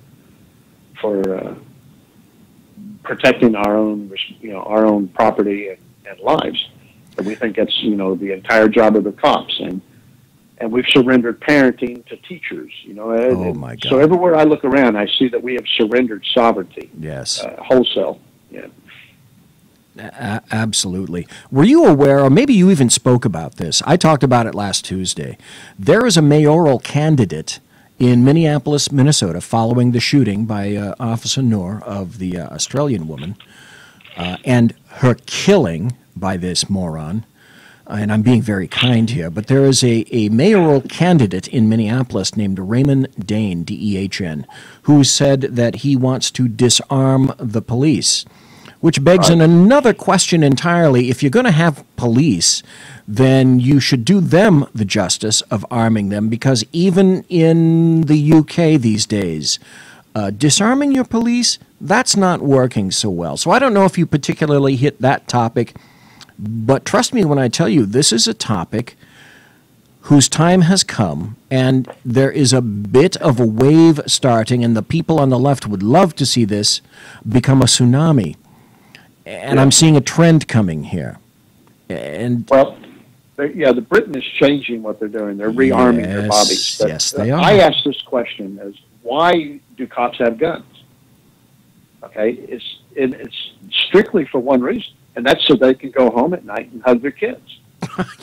protecting our own property and lives. And we think that's, the entire job of the cops. And we've surrendered parenting to teachers, Oh, my God. So everywhere I look around, I see that we have surrendered sovereignty. Yes. Wholesale. Yeah. Absolutely. Were you aware, or maybe you even spoke about this? I talked about it last Tuesday. There is a mayoral candidate in Minneapolis, Minnesota, following the shooting by Officer Noor of the Australian woman and her killing by this moron. And I'm being very kind here, but there is a mayoral candidate in Minneapolis named Raymond Dehn, D-E-H-N, who said that he wants to disarm the police, which begs another question entirely. If you're going to have police, then you should do them the justice of arming them, because even in the UK these days, disarming your police, that's not working so well. So I don't know if you particularly hit that topic, but trust me when I tell you, this is a topic whose time has come, and there is a bit of a wave starting, and the people on the left would love to see this become a tsunami. And I'm seeing a trend coming here. And the Britain is changing what they're doing. They're rearming their bobbies. But, yes, they are. I asked this question: as why do cops have guns? Okay, it's strictly for one reason, and that's so they can go home at night and hug their kids.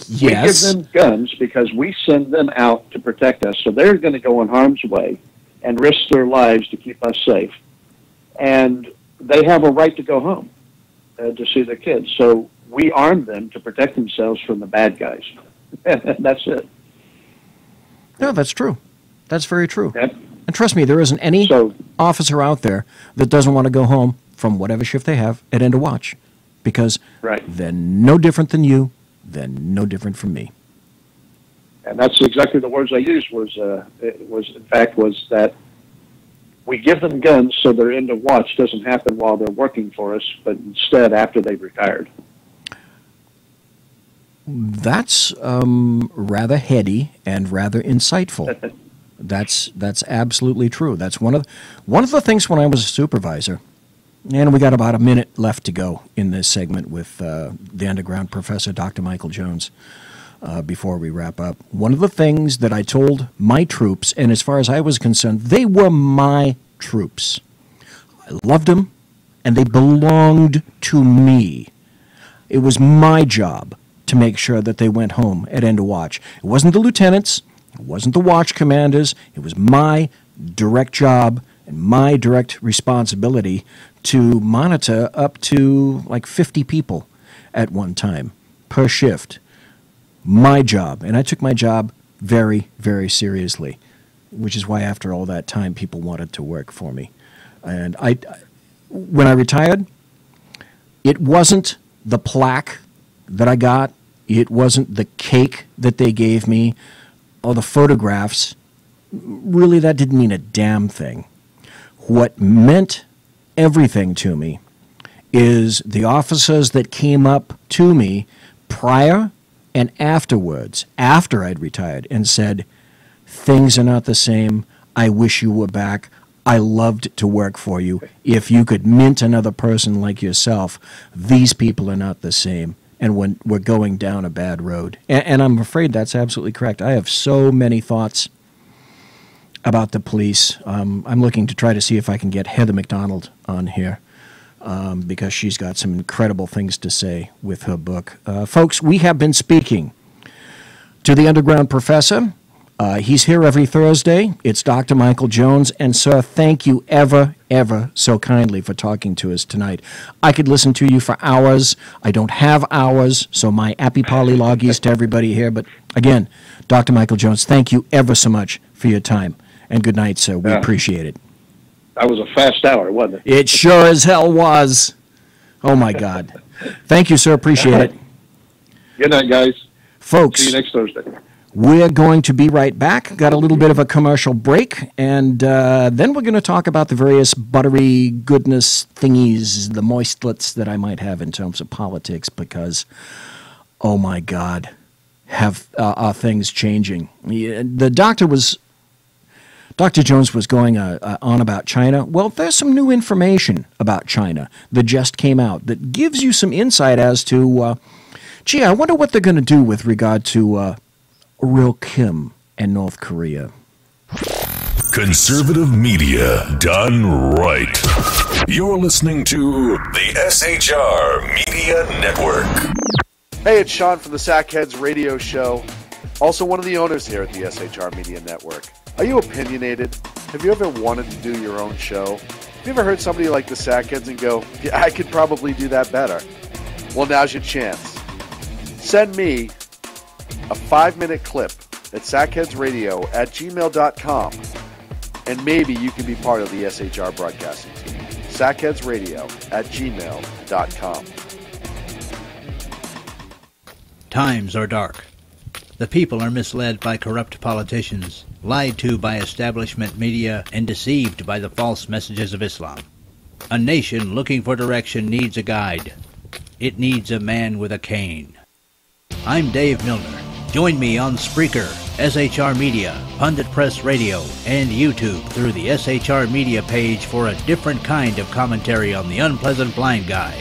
Yes. We give them guns because we send them out to protect us, so they're going to go in harm's way and risk their lives to keep us safe, and they have a right to go home to see their kids. So we arm them to protect themselves from the bad guys. That's it. No, that's true. That's very true. Yep. And trust me, there isn't any officer out there that doesn't want to go home from whatever shift they have at end of watch, because they're no different than you, they're no different from me. And that's exactly the words I used. Was that we give them guns so their end of watch doesn't happen while they're working for us, but instead after they've retired. That's rather heady and rather insightful. That's absolutely true. That's one of the things when I was a supervisor, and we got about a minute left to go in this segment with the underground professor, Dr. Michael Jones, before we wrap up. One of the things that I told my troops, and as far as I was concerned, they were my troops. I loved them, and they belonged to me. It was my job to make sure that they went home at end of watch. It wasn't the lieutenants, it wasn't the watch commanders, it was my direct job and my direct responsibility to monitor up to like 50 people at one time per shift. My job, and I took my job very, very seriously, which is why after all that time people wanted to work for me. And when I retired, it wasn't the plaque that I got, it wasn't the cake that they gave me, or the photographs. Really, that didn't mean a damn thing. What meant everything to me is the officers that came up to me prior and afterwards, after I'd retired, and said, things are not the same, I wish you were back, I loved to work for you, if you could mint another person like yourself, these people are not the same, and when we're going down a bad road. And I'm afraid that's absolutely correct. I have so many thoughts about the police. I'm looking to try to see if I can get Heather McDonald on here, because she's got some incredible things to say with her book. Folks, we have been speaking to the underground professor. He's here every Thursday. It's Dr. Michael Jones. And, sir, thank you ever, ever so kindly for talking to us tonight. I could listen to you for hours. I don't have hours, so my appy polyloggies to everybody here. But, again, Dr. Michael Jones, thank you ever so much for your time. And good night, sir. We appreciate it. That was a fast hour, wasn't it? It sure as hell was. Oh, my God. Thank you, sir. Appreciate it. Good night, guys. Folks. See you next Thursday. We're going to be right back. Got a little bit of a commercial break, and then we're going to talk about the various buttery goodness thingies, the moistlets that I might have in terms of politics, because, oh my God, are things changing? Dr. Jones was going on about China. Well, there's some new information about China that just came out that gives you some insight as to Gee, I wonder what they're going to do with regard to Real Kim and North Korea. Conservative media done right. You're listening to the SHR Media Network. Hey, it's Sean from the Sackheads Radio Show. Also one of the owners here at the SHR Media Network. Are you opinionated? Have you ever wanted to do your own show? Have you ever heard somebody like the Sackheads and go, yeah, I could probably do that better? Well, now's your chance. Send me a 5-minute clip at sackheadsradio@gmail.com, and maybe you can be part of the SHR broadcasting team. sackheadsradio@gmail.com. Times are dark. The people are misled by corrupt politicians, lied to by establishment media, and deceived by the false messages of Islam. A nation looking for direction needs a guide. It needs a man with a cane. I'm Dave Milner. Join me on Spreaker, SHR Media, Pundit Press Radio, and YouTube through the SHR Media page for a different kind of commentary on the unpleasant blind guy.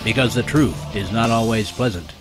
Because the truth is not always pleasant.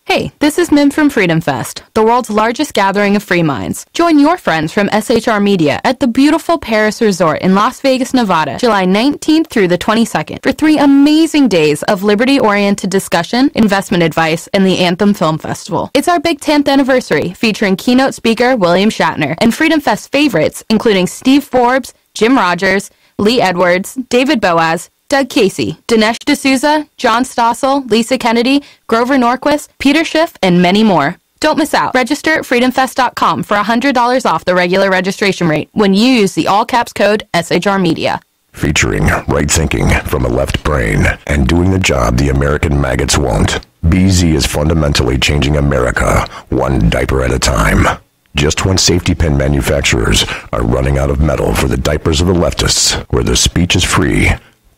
Hey, this is Mim from Freedom Fest, the world's largest gathering of free minds. Join your friends from SHR Media at the beautiful Paris Resort in Las Vegas, Nevada, July 19th through the 22nd for 3 amazing days of liberty-oriented discussion, investment advice, and the Anthem Film Festival. It's our big 10th anniversary, featuring keynote speaker William Shatner and Freedom Fest favorites, including Steve Forbes, Jim Rogers, Lee Edwards, David Boaz, Doug Casey, Dinesh D'Souza, John Stossel, Lisa Kennedy, Grover Norquist, Peter Schiff, and many more. Don't miss out. Register at freedomfest.com for $100 off the regular registration rate when you use the all-caps code SHR Media. Featuring right thinking from a left brain and doing the job the American maggots won't. BZ is fundamentally changing America, one diaper at a time. Just when safety pin manufacturers are running out of metal for the diapers of the leftists, where the speech is free,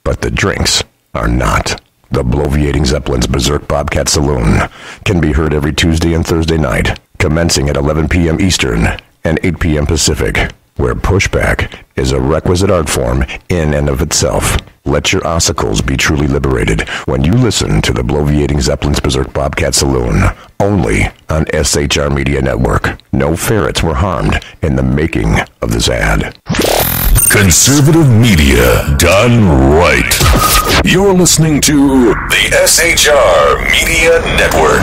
but the drinks are not. The Bloviating Zeppelin's Berserk Bobcat Saloon can be heard every Tuesday and Thursday night, commencing at 11 p.m. Eastern and 8 p.m. Pacific, where pushback is a requisite art form in and of itself. Let your ossicles be truly liberated when you listen to the Bloviating Zeppelin's Berserk Bobcat Saloon, only on SHR Media Network. No ferrets were harmed in the making of this ad. Conservative media done right. You're listening to the SHR Media Network.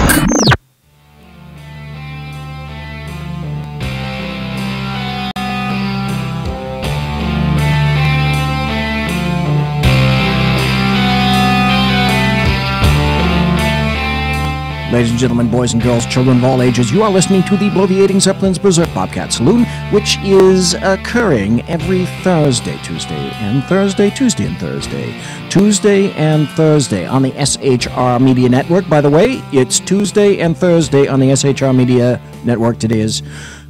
Ladies and gentlemen, boys and girls, children of all ages, you are listening to the Bloviating Zeppelin's Berserk Bobcat Saloon, which is occurring every Thursday, Tuesday and Thursday on the SHR Media Network. By the way, it's Tuesday and Thursday on the SHR Media Network. Today is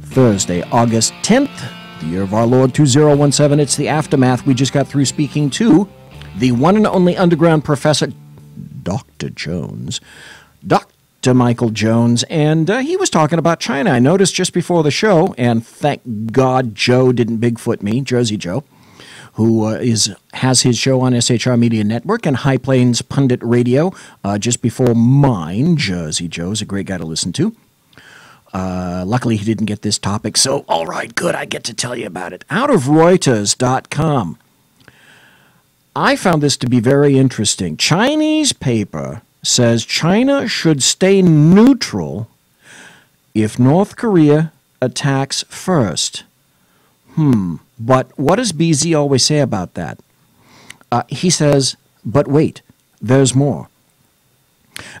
Thursday, August 10th, the year of our Lord 2017. It's the aftermath. We just got through speaking to the one and only underground professor, Dr. Jones. Dr. Michael Jones, and he was talking about China. I noticed just before the show, and thank God Joe didn't Bigfoot me, Jersey Joe, who has his show on SHR Media Network and High Plains Pundit Radio just before mine. Jersey Joe's a great guy to listen to. Luckily, he didn't get this topic, so all right, good, I get to tell you about it. Out of Reuters.com, I found this to be very interesting. Chinese paper says China should stay neutral if North Korea attacks first. But what does BZ always say about that? He says, but wait, there's more.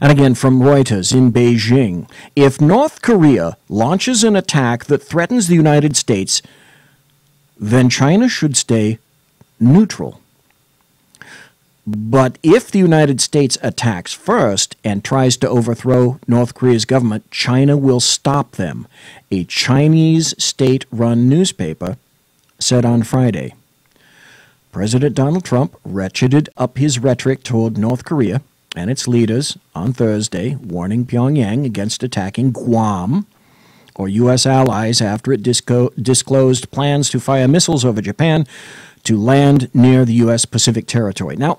And again, from Reuters in Beijing, if North Korea launches an attack that threatens the United States, then China should stay neutral. But if the United States attacks first and tries to overthrow North Korea's government, China will stop them, a Chinese state-run newspaper said on Friday. President Donald Trump ratcheted up his rhetoric toward North Korea and its leaders on Thursday, warning Pyongyang against attacking Guam or U.S. allies after it disclosed plans to fire missiles over Japan to land near the U.S. Pacific territory. Now,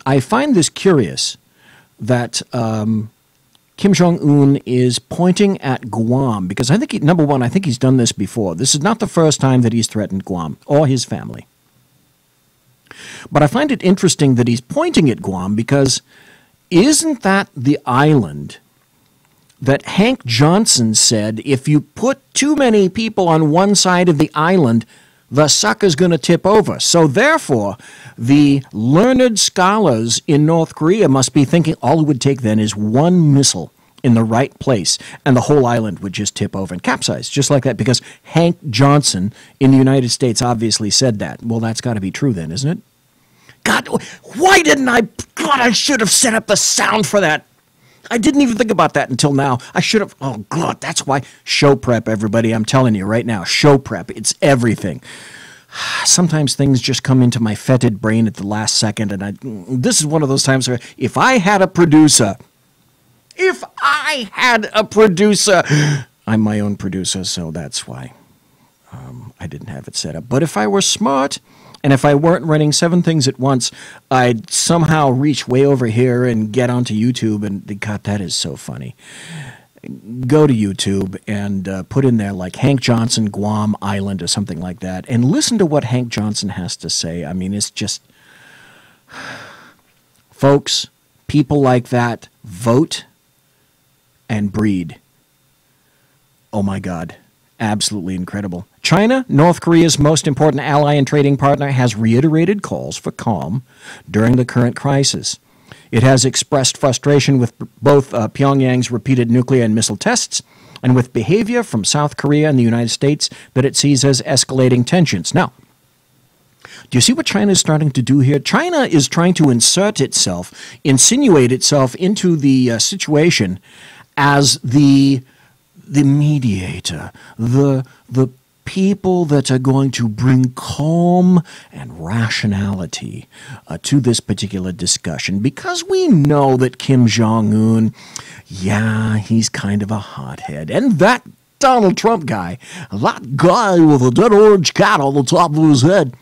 I find this curious that Kim Jong-un is pointing at Guam because I think, number one, I think he's done this before. This is not the first time that he's threatened Guam or his family. But I find it interesting that he's pointing at Guam because isn't that the island that Hank Johnson said if you put too many people on one side of the island, the sucker's going to tip over. So therefore, the learned scholars in North Korea must be thinking all it would take then is one missile in the right place, and the whole island would just tip over and capsize, just like that, because Hank Johnson in the United States obviously said that. Well, that's got to be true then, isn't it? God, why didn't I? God, I should have set up the sound for that. I didn't even think about that until now. I should have. Oh, God, that's why. Show prep, everybody. I'm telling you right now. Show prep. It's everything. Sometimes things just come into my fetid brain at the last second, and this is one of those times where if I had a producer, I'm my own producer, so that's why I didn't have it set up. But if I were smart, and if I weren't running 7 things at once, I'd somehow reach way over here and get onto YouTube. And God, that is so funny. Go to YouTube and put in there like Hank Johnson, Guam Island or something like that. And listen to what Hank Johnson has to say. I mean, it's just... Folks, people like that vote and breed. Oh my God. Absolutely incredible. China, North Korea's most important ally and trading partner, has reiterated calls for calm during the current crisis. It has expressed frustration with both Pyongyang's repeated nuclear and missile tests and with behavior from South Korea and the United States that it sees as escalating tensions. Now, do you see what China is starting to do here? China is trying to insinuate itself into the situation as the mediator, the people that are going to bring calm and rationality to this particular discussion, because we know that Kim Jong-un, yeah, he's kind of a hothead. And that Donald Trump guy, that guy with a dead orange cat on the top of his head,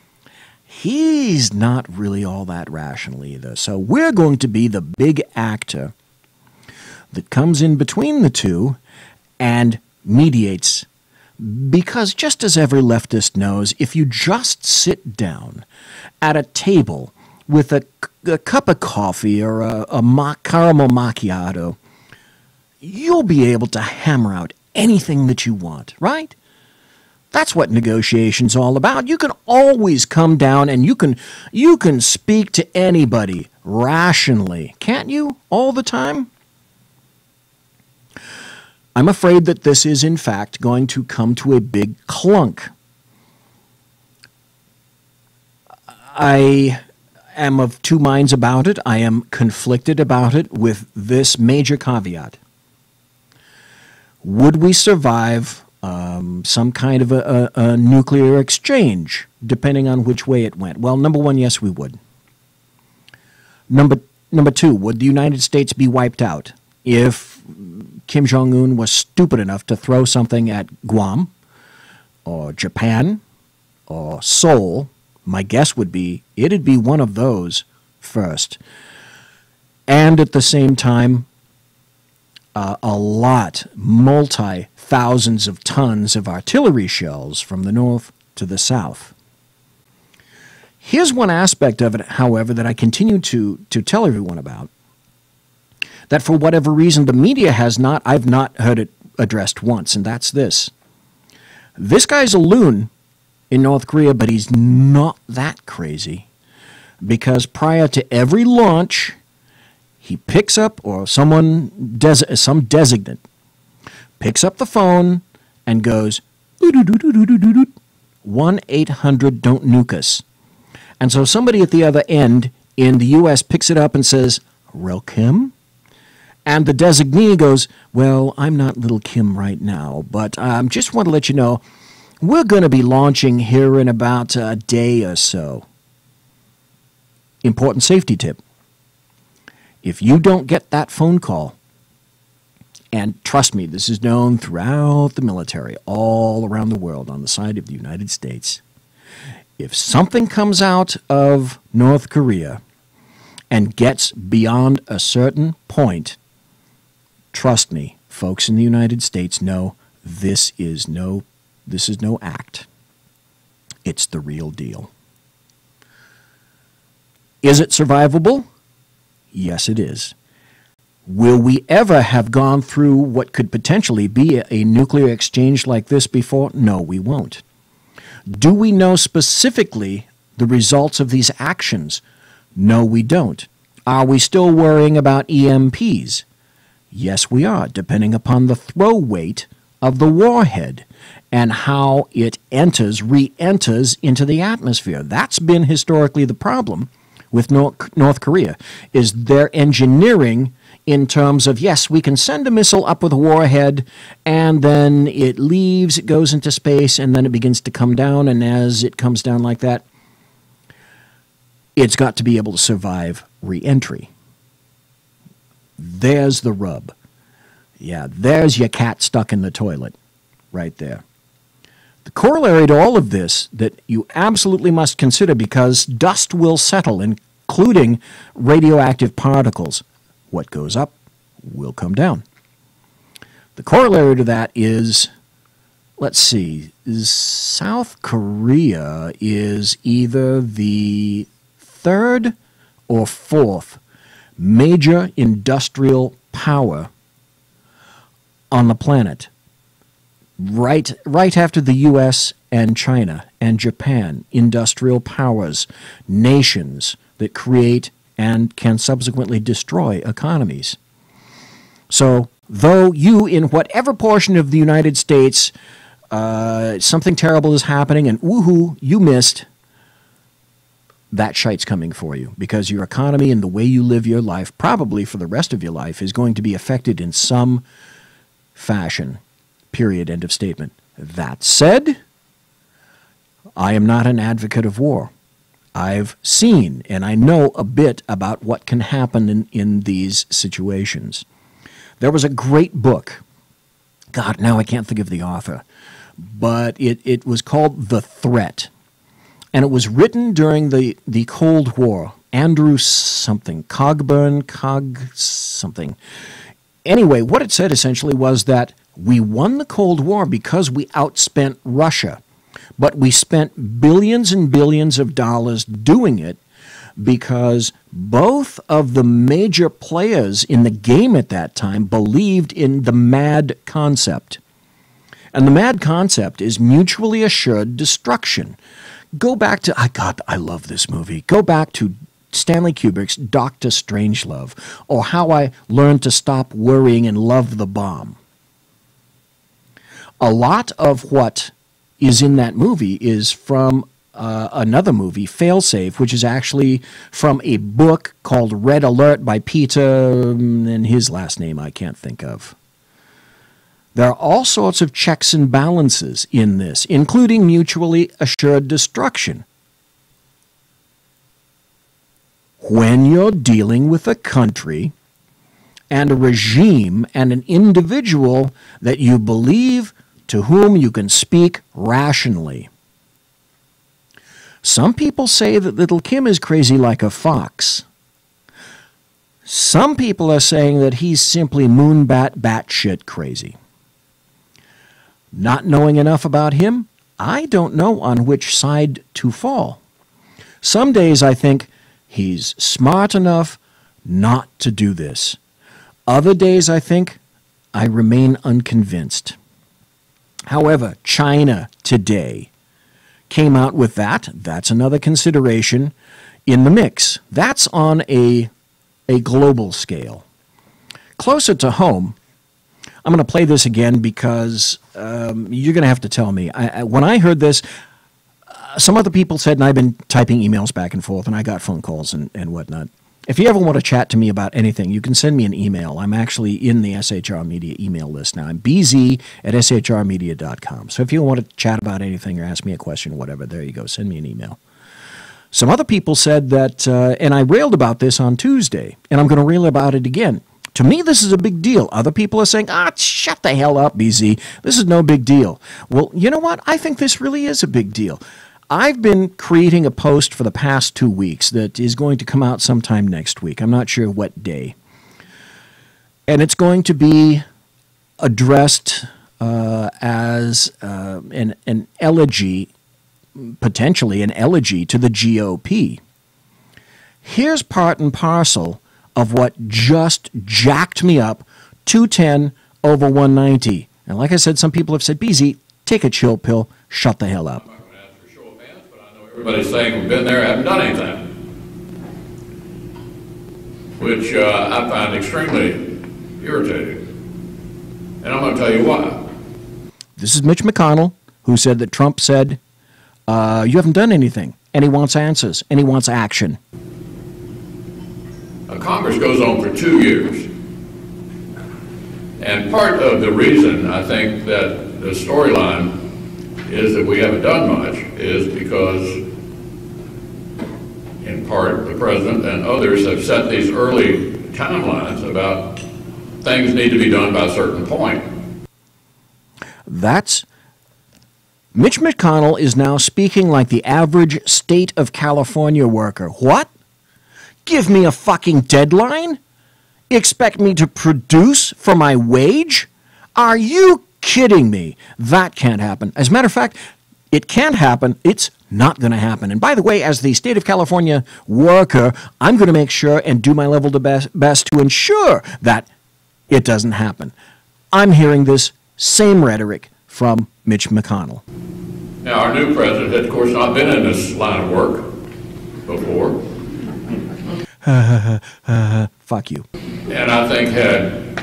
he's not really all that rational either. So we're going to be the big actor that comes in between the two and mediates. Because just as every leftist knows, if you just sit down at a table with a cup of coffee or a caramel macchiato, you'll be able to hammer out anything that you want, right? That's what negotiation's all about. You can always come down and you can speak to anybody rationally, can't you? All the time? I'm afraid that this is, in fact, going to come to a big clunk. I am of two minds about it. I am conflicted about it with this major caveat. Would we survive some kind of a nuclear exchange, depending on which way it went? Well, number one, yes, we would. Number two, would the United States be wiped out if Kim Jong-un was stupid enough to throw something at Guam or Japan or Seoul? My guess would be it'd be one of those first. And at the same time, multi-thousands of tons of artillery shells from the north to the south. Here's one aspect of it, however, that I continue to tell everyone about, that for whatever reason the media has not, I've not heard it addressed once, and that's this. This guy's a loon in North Korea, but he's not that crazy, because prior to every launch, he picks up, or some designate picks up the phone and goes 1-800-DON'T-NUKE-US. And so somebody at the other end in the U.S. picks it up and says, "Real Kim?" And the designee goes, "Well, I'm not little Kim right now, but just want to let you know, we're going to be launching here in about a day or so." Important safety tip. If you don't get that phone call, and trust me, this is known throughout the military, all around the world on the side of the United States, if something comes out of North Korea and gets beyond a certain point, Trust me, folks in the United States know this is no act. It's the real deal. Is it survivable? Yes, it is. Will we ever have gone through what could potentially be a nuclear exchange like this before? No, we won't. Do we know specifically the results of these actions? No, we don't. Are we still worrying about EMPs? Yes, we are, depending upon the throw weight of the warhead and how it re-enters into the atmosphere. That's been historically the problem with North Korea, is their engineering in terms of, yes, we can send a missile up with a warhead, and then it leaves, it goes into space, and then it begins to come down, and as it comes down like that, it's got to be able to survive re-entry. There's the rub. Yeah, there's your cat stuck in the toilet, right there. The corollary to all of this that you absolutely must consider, because dust will settle, including radioactive particles. What goes up will come down. The corollary to that is, let's see, South Korea is either the third or fourth major industrial power on the planet. Right after the U.S. and China and Japan, industrial powers, nations that create and can subsequently destroy economies. So, though you, in whatever portion of the United States, something terrible is happening and woohoo, you missed, that shite's coming for you, because your economy and the way you live your life, probably for the rest of your life, is going to be affected in some fashion. Period. End of statement. That said, I am not an advocate of war. I've seen and I know a bit about what can happen in these situations. There was a great book. God, now I can't think of the author. But it was called The Threat. And it was written during the Cold War. Andrew something. Cog something. Anyway, what it said essentially was that we won the Cold War because we outspent Russia. But we spent billions and billions of dollars doing it because both of the major players in the game at that time believed in the MAD concept. And the MAD concept is mutually assured destruction. Go back to, I love this movie. Go back to Stanley Kubrick's Dr. Strangelove, or How I Learned to Stop Worrying and Love the Bomb. A lot of what is in that movie is from another movie, Failsafe, which is actually from a book called Red Alert by Peter, and his last name I can't think of. There are all sorts of checks and balances in this, including mutually assured destruction. When you're dealing with a country and a regime and an individual that you believe to whom you can speak rationally. Some people say that little Kim is crazy like a fox. Some people are saying that he's simply batshit crazy. Not knowing enough about him, I don't know on which side to fall. Some days I think he's smart enough not to do this. Other days I think I remain unconvinced. However, China today came out with that. That's another consideration in the mix. That's on a global scale. Closer to home, I'm going to play this again because you're going to have to tell me. When I heard this, some other people said, and I've been typing emails back and forth, and I got phone calls and whatnot. If you ever want to chat to me about anything, you can send me an email. I'm actually in the SHR Media email list now. I'm bz@shrmedia.com. So if you want to chat about anything or ask me a question or whatever, there you go. Send me an email. Some other people said that, and I railed about this on Tuesday, and I'm going to rail about it again. To me, this is a big deal. Other people are saying, shut the hell up, BZ. This is no big deal. Well, you know what? I think this really is a big deal. I've been creating a post for the past 2 weeks that is going to come out sometime next week. I'm not sure what day. And it's going to be addressed as an elegy, potentially an elegy to the GOP. Here's part and parcel of what just jacked me up, 210 over 190. And like I said, some people have said, BZ, take a chill pill, shut the hell up. I'm not going to ask for show of hands, but I know everybody's saying we've been there, haven't done anything. Which I find extremely irritating. And I'm going to tell you why. This is Mitch McConnell, who said that Trump said, you haven't done anything. And he wants answers, and he wants action. Congress goes on for 2 years. And part of the reason I think that the storyline is that we haven't done much is because, in part, the president and others have set these early timelines about things need to be done by a certain point. That's Mitch McConnell is now speaking like the average state of California worker. What? Give me a fucking deadline? You expect me to produce for my wage? Are you kidding me? That can't happen. As a matter of fact, it can't happen. It's not going to happen. And by the way, as the state of California worker, I'm going to make sure and do my level to best to ensure that it doesn't happen. I'm hearing this same rhetoric from Mitch McConnell. Now, our new president had, of course, not been in this line of work before. Fuck you. And I think had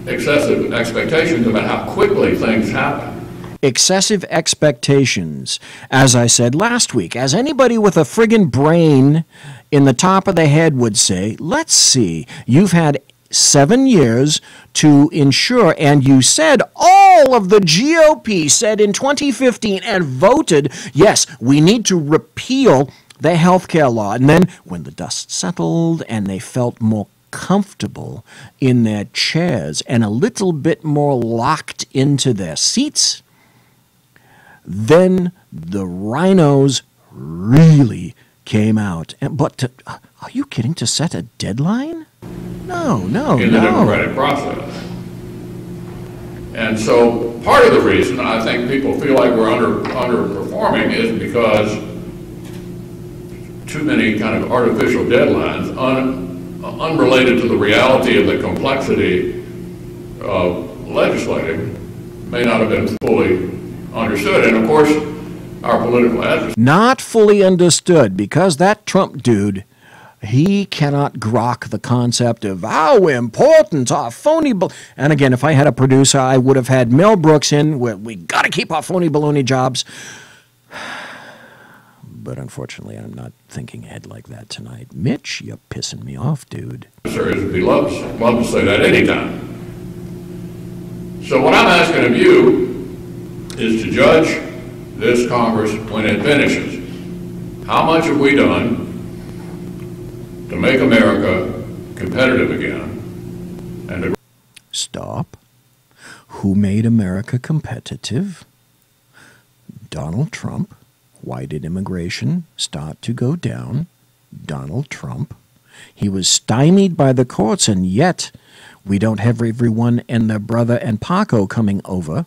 excessive expectations about how quickly things happen. Excessive expectations. As I said last week, as anybody with a friggin' brain in the top of the head would say, let's see, you've had 7 years to ensure, and you said all of the GOP said in 2015 and voted, yes, we need to repeal the health care law. And then when the dust settled and they felt more comfortable in their chairs and a little bit more locked into their seats, then the rhinos really came out. But are you kidding? To set a deadline? No. In the democratic process. And so part of the reason I think people feel like we're underperforming is because too many kind of artificial deadlines, unrelated to the reality of the complexity of legislating, may not have been fully understood. And of course, our political adversaries. Not fully understood, because that Trump dude, he cannot grok the concept of how important our phony... And again, if I had a producer, I would have had Mel Brooks in, where we got to keep our phony baloney jobs. But unfortunately, I'm not thinking ahead like that tonight. Mitch, you're pissing me off, dude. Adversaries would be love to say that anytime. So what I'm asking of you is to judge this Congress when it finishes. How much have we done to make America competitive again? And to Stop. Who made America competitive? Donald Trump. Why did immigration start to go down? Donald Trump. He was stymied by the courts, and yet we don't have everyone and their brother and Paco coming over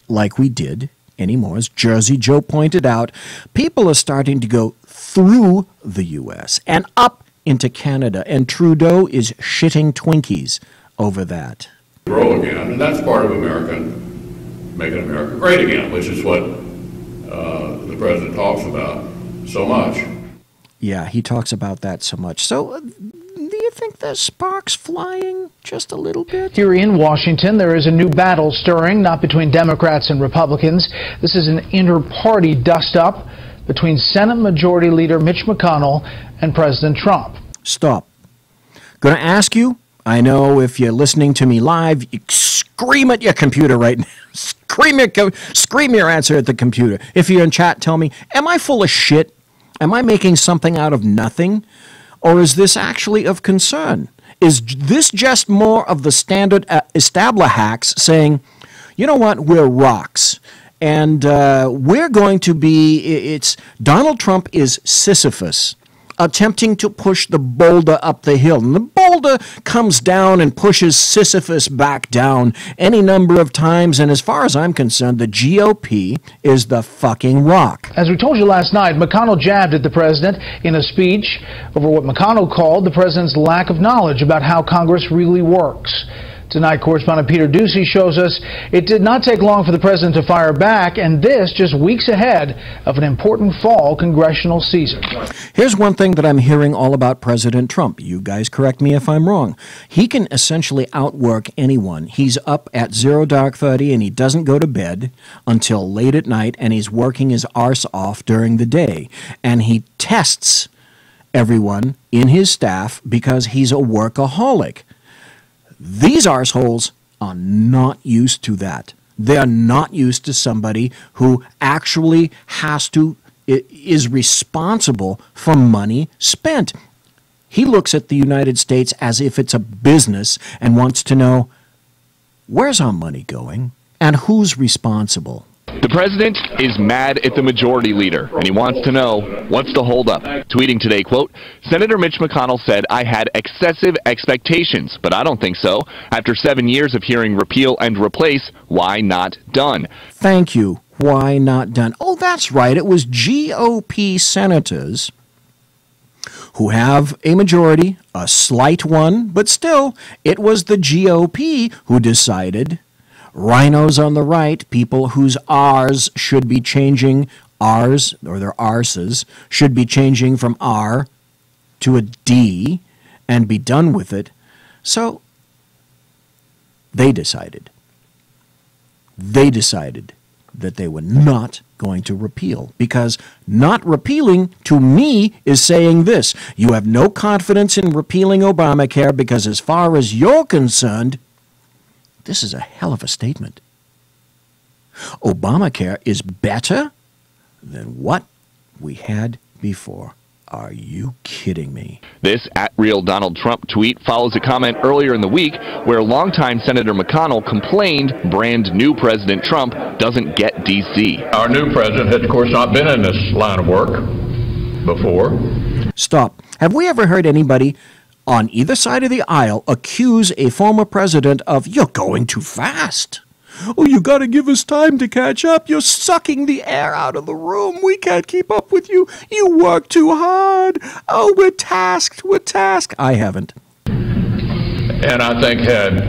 like we did anymore. As Jersey Joe pointed out, people are starting to go through the U.S. and up into Canada, and Trudeau is shitting Twinkies over that. Grow again, and that's part of America, making America great again, which is what the president talks about so much. Yeah, he talks about that so much. So, do you think there's sparks flying just a little bit? Here in Washington, there is a new battle stirring, not between Democrats and Republicans. This is an inter-party dust-up between Senate Majority Leader Mitch McConnell and President Trump. Stop. Going to ask you, I know if you're listening to me live, you scream at your computer right now. Scream your answer at the computer. If you're in chat, tell me, am I full of shit? Am I making something out of nothing? Or is this actually of concern? Is this just more of the standard establishhacks saying, you know what, we're rocks, and we're going to be, Donald Trump is Sisyphus. attempting to push the boulder up the hill. And the boulder comes down and pushes Sisyphus back down any number of times. And as far as I'm concerned, the GOP is the fucking rock. As we told you last night, McConnell jabbed at the president in a speech over what McConnell called the president's lack of knowledge about how Congress really works. Tonight, correspondent Peter Ducey shows us it did not take long for the president to fire back, and this just weeks ahead of an important fall congressional season. Here's one thing that I'm hearing all about President Trump. You guys correct me if I'm wrong. He can essentially outwork anyone. He's up at 0:30 and he doesn't go to bed until late at night, and he's working his arse off during the day. And he tests everyone in his staff because he's a workaholic. These arseholes are not used to that. They're not used to somebody who actually is responsible for money spent. He looks at the United States as if it's a business and wants to know, where's our money going and who's responsible? The president is mad at the majority leader, and he wants to know, what's the holdup? Tweeting today, quote, Senator Mitch McConnell said, I had excessive expectations, but I don't think so. After 7 years of hearing repeal and replace, why not done? Thank you. Why not done? Oh, that's right. It was GOP senators who have a majority, a slight one, but still, it was the GOP who decided rhinos on the right, people whose R's should be changing, R's, or their arses, should be changing from R to a D and be done with it. So they decided that they were not going to repeal, because not repealing to me is saying this: you have no confidence in repealing Obamacare because as far as you're concerned, this is a hell of a statement. Obamacare is better than what we had before. Are you kidding me? This @RealDonaldTrump tweet follows a comment earlier in the week where longtime Senator McConnell complained brand new President Trump doesn't get D.C. Our new president had, of course, not been in this line of work before. Stop. Have we ever heard anybody on either side of the aisle accuse a former president of, you're going too fast? Oh, you got to give us time to catch up. You're sucking the air out of the room. We can't keep up with you. You work too hard. Oh, we're tasked. I haven't. And I think had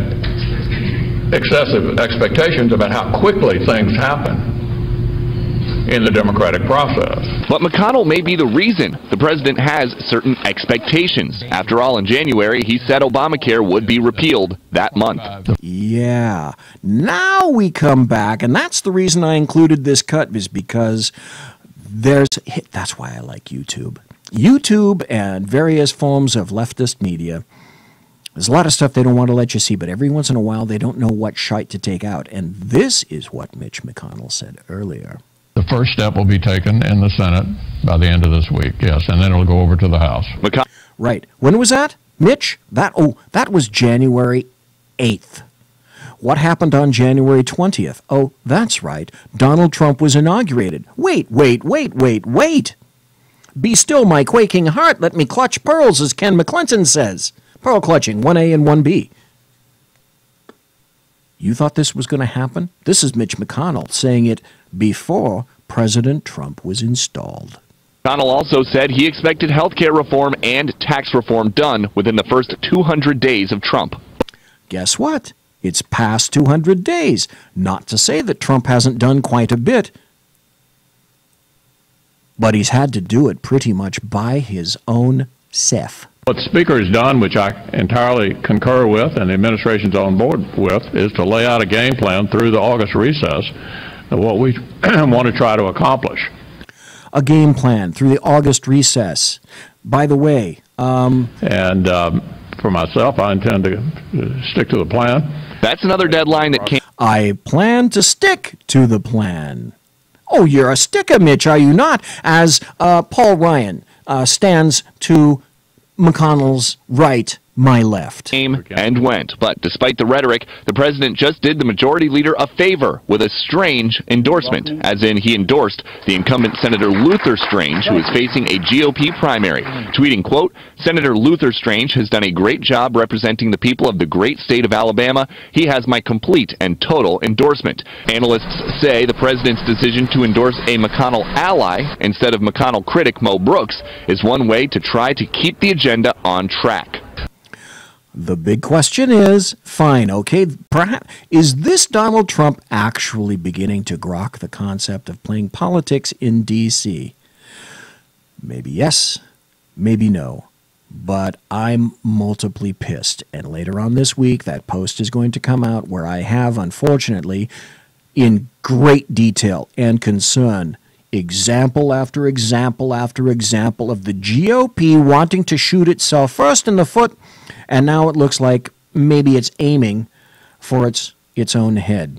excessive expectations about how quickly things happen in the democratic process. But McConnell may be the reason the president has certain expectations. After all, in January, he said Obamacare would be repealed that month. Yeah. Now we come back, and that's the reason I included this cut, is because that's why I like YouTube. YouTube and various forms of leftist media. There's a lot of stuff they don't want to let you see, but every once in a while they don't know what shite to take out. And this is what Mitch McConnell said earlier. The first step will be taken in the Senate by the end of this week, yes, and then it'll go over to the House. Right. When was that, Mitch? That was January 8th. What happened on January 20th? Oh, that's right. Donald Trump was inaugurated. Wait. Be still, my quaking heart. Let me clutch pearls, as Ken McClinton says. Pearl clutching, 1A and 1B. You thought this was going to happen? This is Mitch McConnell saying it before President Trump was installed. McConnell also said he expected health care reform and tax reform done within the first 200 days of Trump. Guess what? It's past 200 days. Not to say that Trump hasn't done quite a bit, but he's had to do it pretty much by his own self. What the Speaker has done, which I entirely concur with and the administration's on board with, is to lay out a game plan through the August recess of what we want to try to accomplish. A game plan through the August recess. By the way, for myself, I intend to stick to the plan. That's another deadline that came. I plan to stick to the plan. Oh, you're a sticker, Mitch, are you not? As Paul Ryan stands to McConnell's right my left. Came and went, but despite the rhetoric, the president just did the majority leader a favor with a strange endorsement, as in he endorsed the incumbent Senator Luther Strange, who is facing a GOP primary, tweeting, quote, "Senator Luther Strange has done a great job representing the people of the great state of Alabama. He has my complete and total endorsement." Analysts say the president's decision to endorse a McConnell ally instead of McConnell critic Mo Brooks is one way to try to keep the agenda on track. The big question is, fine, okay, perhaps, is this Donald Trump actually beginning to grok the concept of playing politics in D.C.? Maybe yes, maybe no, but I'm multiply pissed. And later on this week, that post is going to come out where I have, unfortunately, in great detail and concern, example after example after example of the GOP wanting to shoot itself first in the foot, and now it looks like maybe it's aiming for its own head.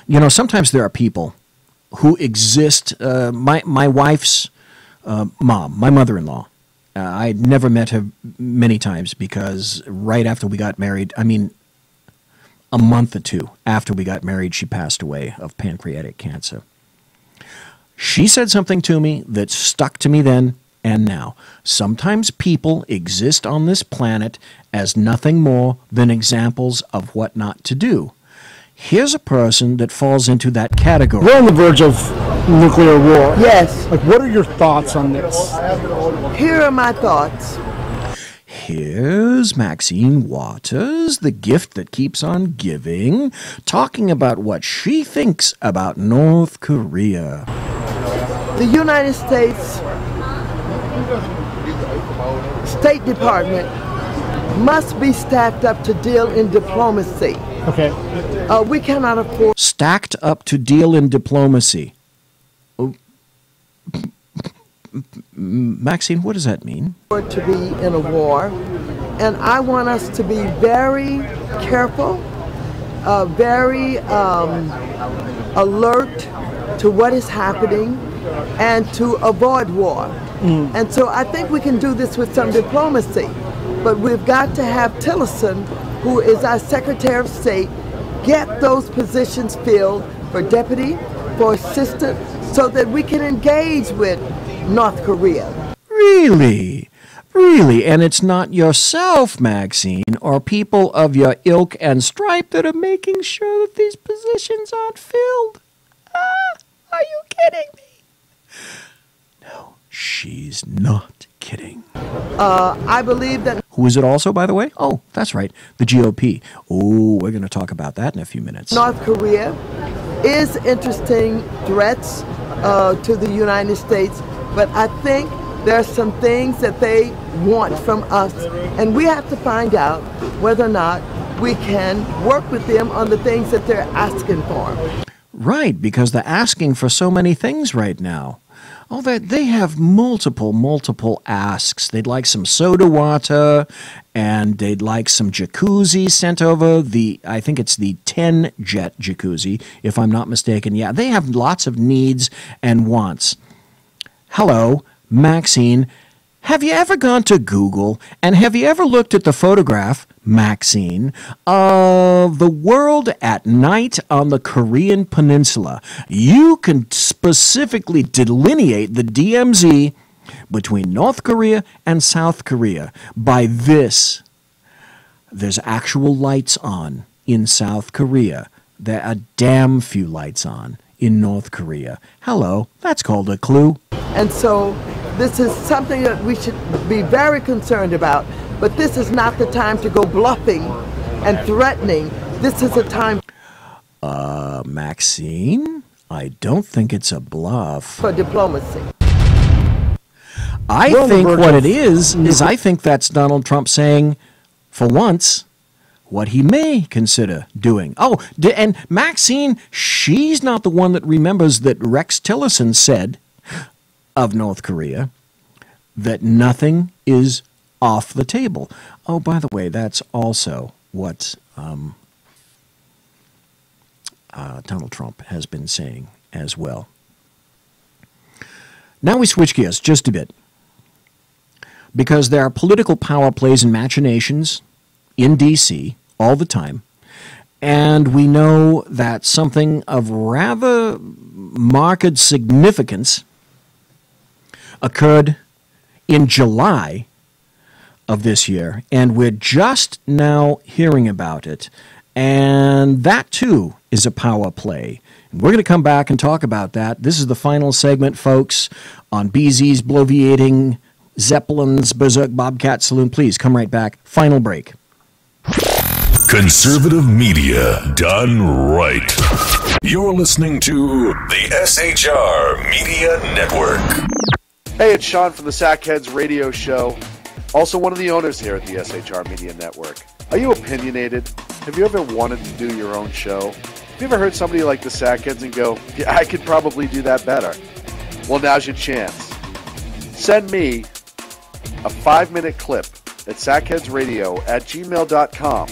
You know, sometimes there are people who exist. My wife's mom, my mother-in-law, I'd never met her many times because right after we got married, I mean, a month or two after we got married, she passed away of pancreatic cancer. She said something to me that stuck to me then and now. Sometimes people exist on this planet as nothing more than examples of what not to do. Here's a person that falls into that category. We're on the verge of nuclear war. Yes. Like, what are your thoughts on this? Here are my thoughts. Here's Maxine Waters, the gift that keeps on giving, talking about what she thinks about North Korea. The United States State Department must be stacked up to deal in diplomacy. Okay. We cannot afford... Stacked up to deal in diplomacy. Oh. Maxine, what does that mean? ...to be in a war, and I want us to be very careful, very alert to what is happening, and to avoid war. And so I think we can do this with some diplomacy, but we've got to have Tillerson, who is our Secretary of State, get those positions filled for deputy, for assistant, so that we can engage with North Korea. Really? Really? And it's not yourself, Maxine, or people of your ilk and stripe that are making sure that these positions aren't filled? Are you kidding me? No, she's not kidding. I believe that... Who is it also, by the way? Oh, that's right, the GOP. Oh, we're going to talk about that in a few minutes. North Korea is interesting threats to the United States, but I think there are some things that they want from us, and we have to find out whether or not we can work with them on the things that they're asking for. Right, because they're asking for so many things right now. Oh, they have multiple asks. They'd like some soda water, and they'd like some jacuzzi sent over. I think it's the 10-jet jacuzzi, if I'm not mistaken. Yeah, they have lots of needs and wants. Hello, Maxine. Have you ever gone to Google, and have you ever looked at the photograph, Maxine, of the world at night on the Korean Peninsula? You can specifically delineate the DMZ between North Korea and South Korea by this. There's actual lights on in South Korea. There are damn few lights on in North Korea. Hello, that's called a clue. And so this is something that we should be very concerned about, but this is not the time to go bluffing and threatening. This is a time... Maxine, I don't think it's a bluff. For diplomacy. I think what it is I think that's Donald Trump saying, for once, what he may consider doing. Oh, and Maxine, she's not the one that remembers that Rex Tillerson said of North Korea that nothing is off the table. Oh, by the way, that's also what Donald Trump has been saying as well. Now we switch gears just a bit. because there are political power plays and machinations in D.C. all the time. And we know that something of rather marked significance occurred in July of this year, and we're just now hearing about it. And that, too, is a power play. And we're going to come back and talk about that. This is the final segment, folks, on BZ's Bloviating, Zeppelin's Berserk, Bobcat, Saloon. Please come right back. Final break. Conservative media done right. You're listening to the SHR Media Network. Hey, it's Sean from the Sackheads Radio Show, also one of the owners here at the SHR Media Network. Are you opinionated? Have you ever wanted to do your own show? Have you ever heard somebody like the Sackheads and go, yeah, I could probably do that better? Well, now's your chance. Send me a 5-minute clip at sackheadsradio@gmail.com,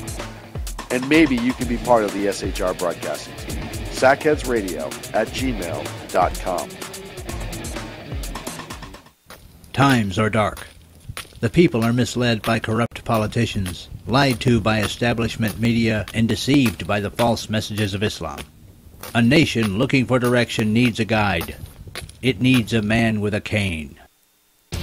and maybe you can be part of the SHR broadcasting team. sackheadsradio@gmail.com. Times are dark. The people are misled by corrupt politicians, lied to by establishment media, and deceived by the false messages of Islam. A nation looking for direction needs a guide. It needs a man with a cane.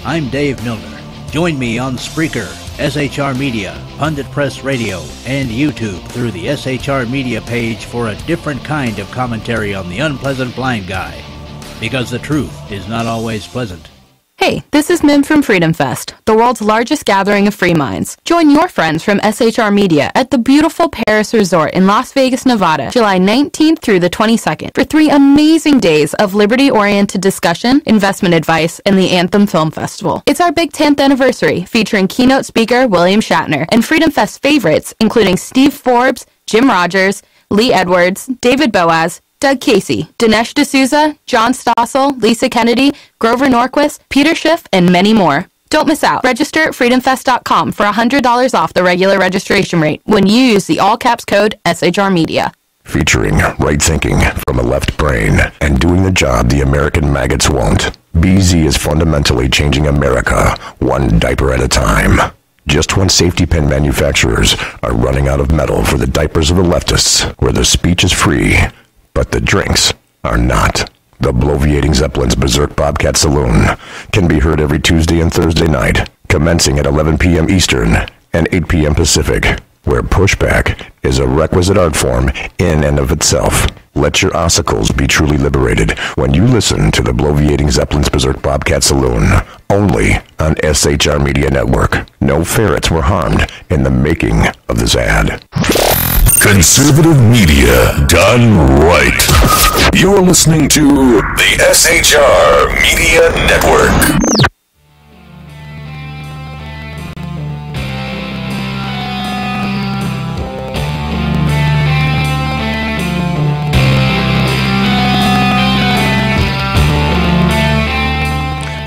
I'm Dave Milner. Join me on Spreaker, SHR Media, Pundit Press Radio, and YouTube through the SHR Media page for a different kind of commentary on the unpleasant blind guy. Because the truth is not always pleasant. Hey, this is Mim from Freedom Fest, the world's largest gathering of free minds. Join your friends from SHR Media at the beautiful Paris Resort in Las Vegas, Nevada, July 19th through the 22nd for 3 amazing days of liberty-oriented discussion, investment advice, and the Anthem Film Festival. It's our big 10th anniversary, featuring keynote speaker William Shatner and Freedom Fest favorites, including Steve Forbes, Jim Rogers, Lee Edwards, David Boaz, Doug Casey, Dinesh D'Souza, John Stossel, Lisa Kennedy, Grover Norquist, Peter Schiff, and many more. Don't miss out. Register at freedomfest.com for $100 off the regular registration rate when you use the all-caps code SHR Media. Featuring right thinking from a left brain and doing the job the American maggots won't. BZ is fundamentally changing America, one diaper at a time. Just when safety pin manufacturers are running out of metal for the diapers of the leftists, where the speech is free, but the drinks are not. The Bloviating Zeppelin's Berserk Bobcat Saloon can be heard every Tuesday and Thursday night, commencing at 11 p.m. Eastern and 8 p.m. Pacific, where pushback is a requisite art form in and of itself. Let your ossicles be truly liberated when you listen to the Bloviating Zeppelin's Berserk Bobcat Saloon, only on SHR Media Network. No ferrets were harmed in the making of this ad. Conservative media done right. You're listening to the SHR Media Network.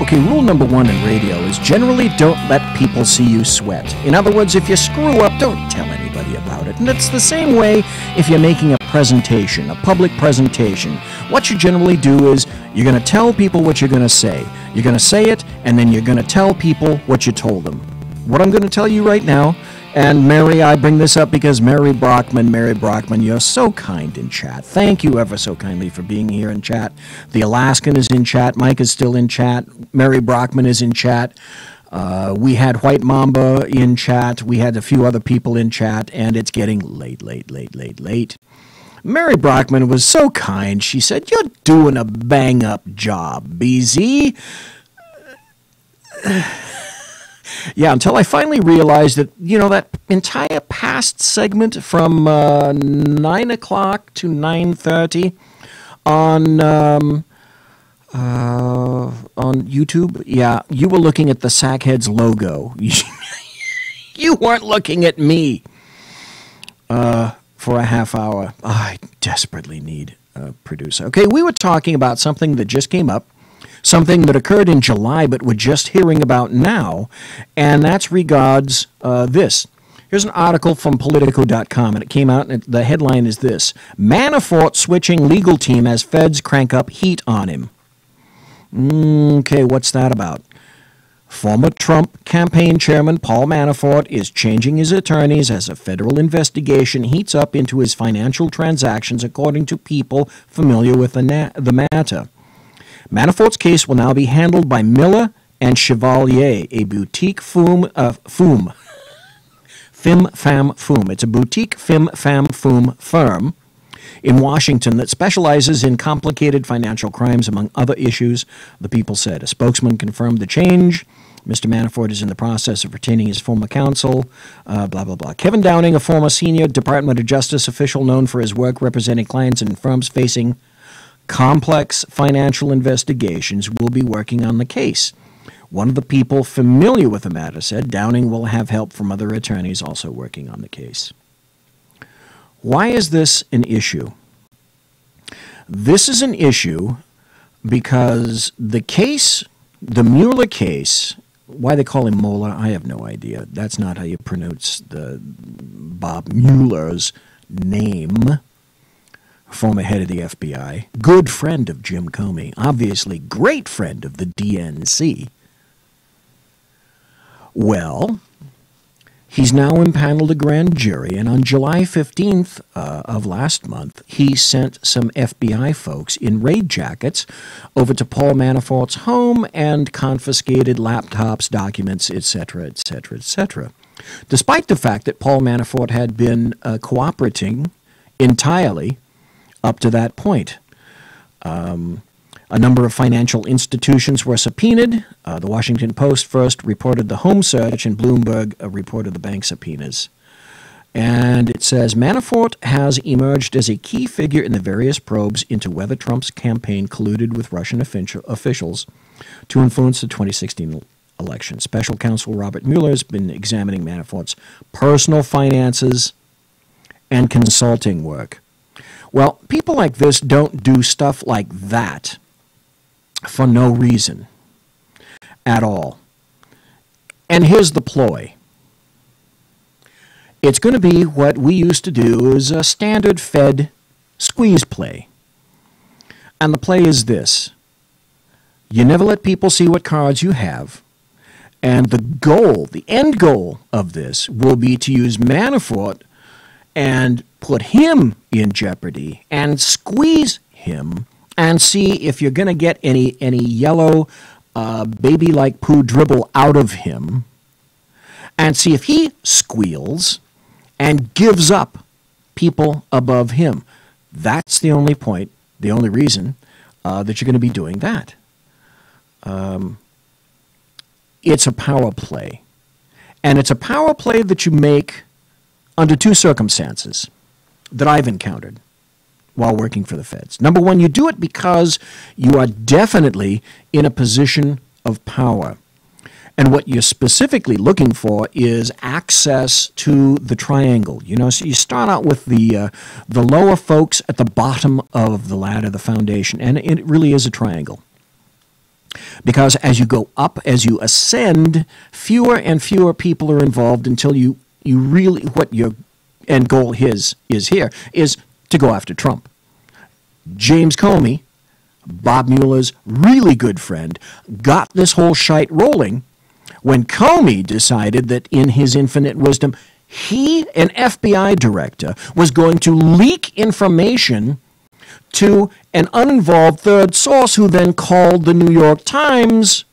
Okay, rule number 1 in radio is generally don't let people see you sweat. In other words, if you screw up, don't tell anybody about it. And it's the same way if you're making a presentation, a public presentation. What you generally do is you're going to tell people what you're going to say. You're going to say it, and then you're going to tell people what you told them. What I'm going to tell you right now, and Mary, I bring this up because Mary Brockman, you're so kind in chat. Thank you ever so kindly for being here in chat. The Alaskan is in chat. Mike is still in chat. Mary Brockman is in chat. We had White Mamba in chat. We had a few other people in chat, and it's getting late. Mary Brockman was so kind. She said, "You're doing a bang-up job, BZ." Yeah, until I finally realized that, that entire past segment from 9 o'clock to 9:30 on YouTube, yeah, you were looking at the Sackheads logo. You weren't looking at me for a half hour. I desperately need a producer. Okay, we were talking about something that just came up. Something that occurred in July, but we're just hearing about now, and that's regards this. Here's an article from Politico.com, and it came out, and the headline is this: Manafort switching legal team as feds crank up heat on him. Okay, what's that about? Former Trump campaign chairman Paul Manafort is changing his attorneys as a federal investigation heats up into his financial transactions, according to people familiar with the matter. Manafort's case will now be handled by Miller and Chevalier, a boutique fim fam fum. It's a boutique fim fam fum firm in Washington that specializes in complicated financial crimes, among other issues, the people said. A spokesman confirmed the change. Mr. Manafort is in the process of retaining his former counsel, blah, blah, blah. Kevin Downing, a former senior Department of Justice official known for his work representing clients and firms facing complex financial investigations, will be working on the case. One of the people familiar with the matter said Downing will have help from other attorneys also working on the case. Why is this an issue? This is an issue because the case, the Mueller case, why they call him Mueller, I have no idea. That's not how you pronounce the Bob Mueller's name. Former head of the FBI, good friend of Jim Comey, obviously great friend of the DNC. Well, he's now impaneled a grand jury, and on July 15th of last month, he sent some FBI folks in raid jackets over to Paul Manafort's home and confiscated laptops, documents, etc., etc., etc. Despite the fact that Paul Manafort had been cooperating entirely up to that point. A number of financial institutions were subpoenaed. The Washington Post first reported the home search, and Bloomberg reported the bank subpoenas. And it says, Manafort has emerged as a key figure in the various probes into whether Trump's campaign colluded with Russian officials to influence the 2016 election. Special counsel Robert Mueller has been examining Manafort's personal finances and consulting work. Well, people like this don't do stuff like that for no reason at all. And here's the ploy. It's going to be what we used to do as a standard Fed squeeze play. And the play is this. You never let people see what cards you have. And the goal, the end goal of this will be to use Manafort and put him in jeopardy and squeeze him and see if you're going to get any yellow baby-like poo dribble out of him, and see if he squeals and gives up people above him. That's the only point, the only reason that you're going to be doing that. It's a power play. And it's a power play that you make under two circumstances that I've encountered while working for the feds. Number one, you do it because you are definitely in a position of power. And what you're specifically looking for is access to the triangle. You know, so you start out with the lower folks at the bottom of the ladder, the foundation, and it really is a triangle. Because as you go up, as you ascend, fewer and fewer people are involved until you really, what your end goal is here, is to go after Trump. James Comey, Bob Mueller's really good friend, got this whole shite rolling when Comey decided that in his infinite wisdom, he, an FBI director, was going to leak information to an uninvolved third source who then called the New York Times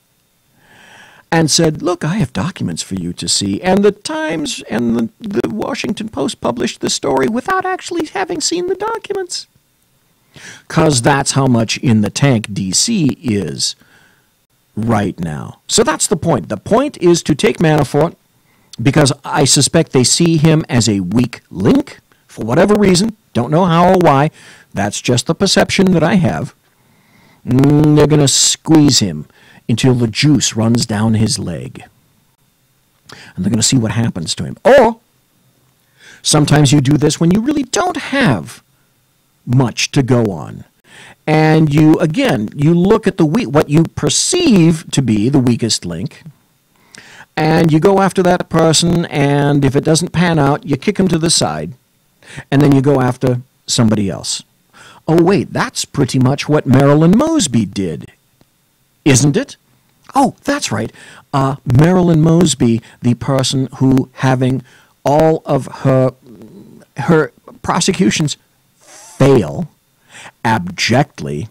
and said, look, I have documents for you to see. And the Times and the Washington Post published the story without actually having seen the documents. Because that's how much in the tank DC is right now. So that's the point. The point is to take Manafort, because I suspect they see him as a weak link for whatever reason. Don't know how or why. That's just the perception that I have. They're going to squeeze him until the juice runs down his leg. And they're going to see what happens to him. Or sometimes you do this when you really don't have much to go on. And you look at what you perceive to be the weakest link, and you go after that person, and if it doesn't pan out, you kick him to the side, and then you go after somebody else. Oh, wait, that's pretty much what Marilyn Mosby did, isn't it? Oh, that's right. Marilyn Mosby, the person who, having all of her prosecutions fail abjectly,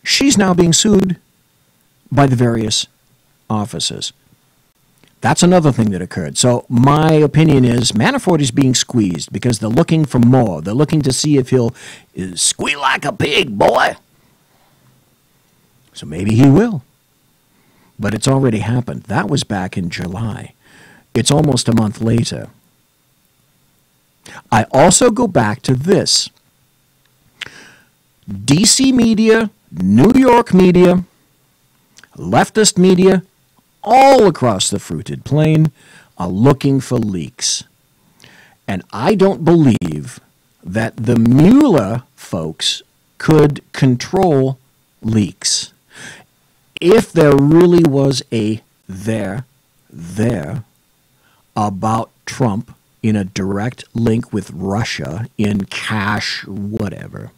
she's now being sued by the various offices. That's another thing that occurred. So my opinion is Manafort is being squeezed because they're looking for more. They're looking to see if he'll squeal like a pig, boy. So maybe he will. But it's already happened. That was back in July. It's almost a month later. I also go back to this. DC media, New York media, leftist media, all across the fruited plain are looking for leaks. And I don't believe that the Mueller folks could control leaks. If there really was a there about Trump in a direct link with Russia in cash, whatever,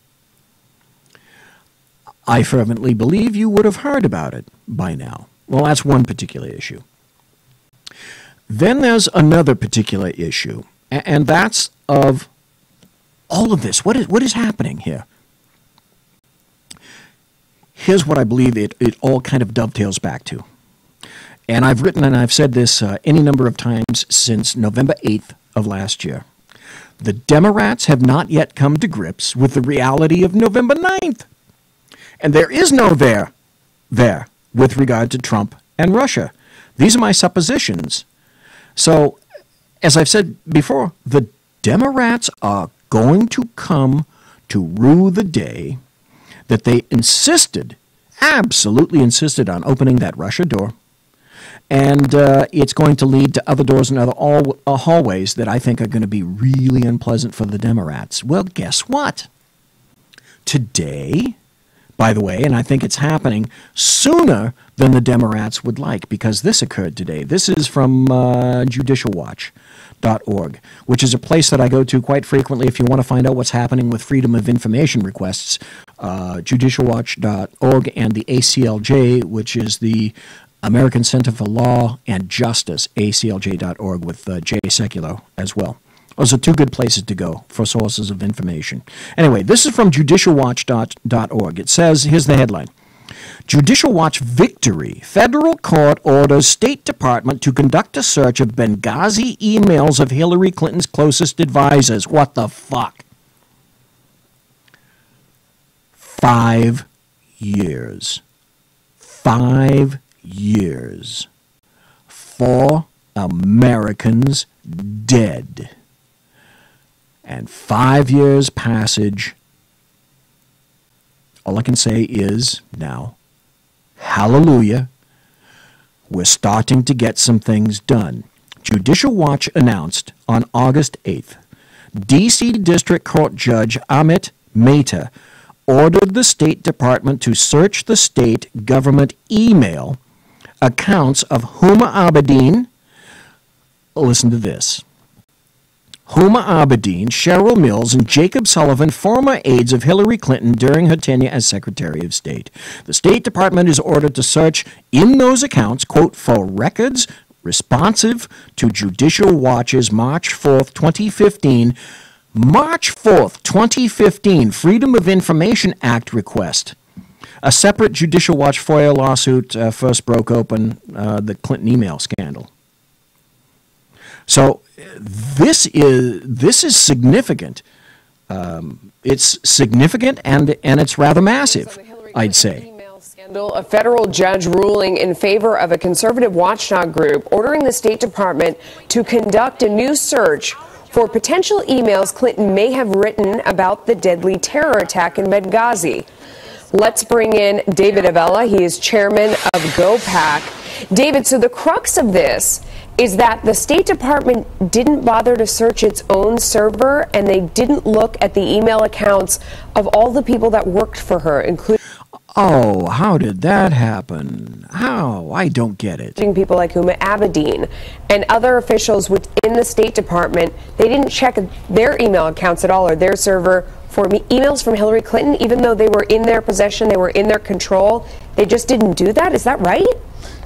I fervently believe you would have heard about it by now. Well, that's one particular issue. Then there's another particular issue, and that's of all of this. What is happening here? Here's what I believe it all kind of dovetails back to. And I've written and I've said this any number of times since November 8th of last year. The Democrats have not yet come to grips with the reality of November 9th. And there is no there with regard to Trump and Russia. These are my suppositions. So, as I've said before, the Democrats are going to come to rue the day that they absolutely insisted on opening that Russia door. And it's going to lead to other doors and other hallways that I think are going to be really unpleasant for the Democrats. Well, guess what? Today, by the way, and I think it's happening sooner than the Democrats would like, because this occurred today. This is from judicialwatch.org, which is a place that I go to quite frequently if you want to find out what's happening with freedom of information requests. Judicialwatch.org and the ACLJ, which is the American Center for Law and Justice, aclj.org, with Jay Sekulow as well. Those are two good places to go for sources of information. Anyway, this is from judicialwatch.org. It says, here's the headline: Judicial Watch victory. Federal court orders State Department to conduct a search of Benghazi emails of Hillary Clinton's closest advisors. What the fuck? 5 years. 5 years. 4 Americans dead. And 5 years passage. All I can say is now, hallelujah, we're starting to get some things done. Judicial Watch announced on August 8th, D.C. District Court Judge Amit Mehta ordered the State Department to search the state government email accounts of Huma Abedin. Listen to this. Huma Abedin, Cheryl Mills, and Jacob Sullivan, former aides of Hillary Clinton during her tenure as Secretary of State. The State Department is ordered to search in those accounts, quote, for records responsive to Judicial Watch's March 4th, 2015, Freedom of Information Act request. A separate Judicial Watch FOIA lawsuit first broke open the Clinton email scandal. So this is significant. It's significant and it's rather massive, I'd say. A federal judge ruling in favor of a conservative watchdog group ordering the State Department to conduct a new search for potential emails Clinton may have written about the deadly terror attack in Benghazi. Let's bring in David Avella. He is chairman of GoPac. David, so the crux of this is that the State Department didn't bother to search its own server, and they didn't look at the email accounts of all the people that worked for her, including... Oh, how did that happen? How? I don't get it. People like Huma Abedin and other officials within the State Department. They didn't check their email accounts at all or their server for emails from Hillary Clinton, even though they were in their possession, they were in their control. They just didn't do that? Is that right?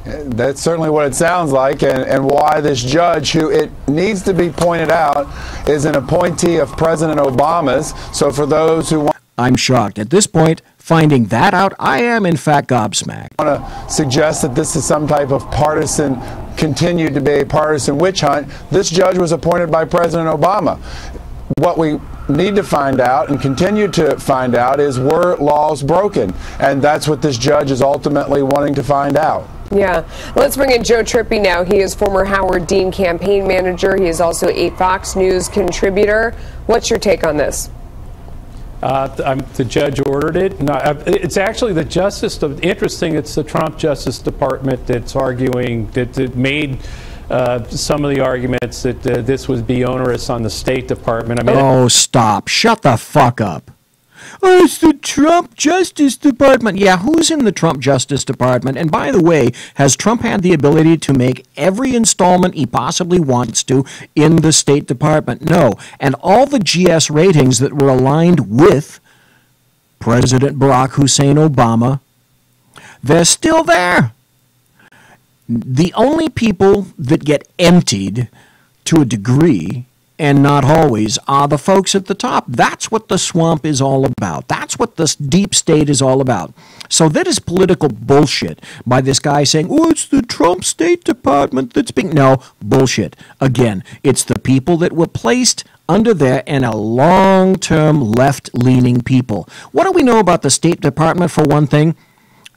That's certainly what it sounds like, and why this judge, who it needs to be pointed out, is an appointee of President Obama's. So for those who want... I'm shocked. At this point, finding that out, I am in fact gobsmacked. I want to suggest that this is some type of partisan, continued to be a partisan witch hunt. This judge was appointed by President Obama. What we need to find out and continue to find out is, were laws broken? And that's what this judge is ultimately wanting to find out. Yeah. Let's bring in Joe Trippi now. He is former Howard Dean campaign manager. He is also a Fox News contributor. What's your take on this? The judge ordered it. No, it's actually the Justice. Interesting, it's the Trump Justice Department that's arguing that made some of the arguments that this would be onerous on the State Department. I mean, oh, stop. Shut the fuck up. Oh, it's the Trump Justice Department. Yeah, who's in the Trump Justice Department? And by the way, has Trump had the ability to make every installment he possibly wants to in the State Department? No. And all the GS ratings that were aligned with President Barack Hussein Obama, they're still there. The only people that get emptied to a degree, and not always, are the folks at the top. That's what the swamp is all about. That's what this deep state is all about. So that is political bullshit by this guy saying, oh, it's the Trump State Department that's being... No, bullshit. Again, it's the people that were placed under there and a long-term left-leaning people. What do we know about the State Department, for one thing?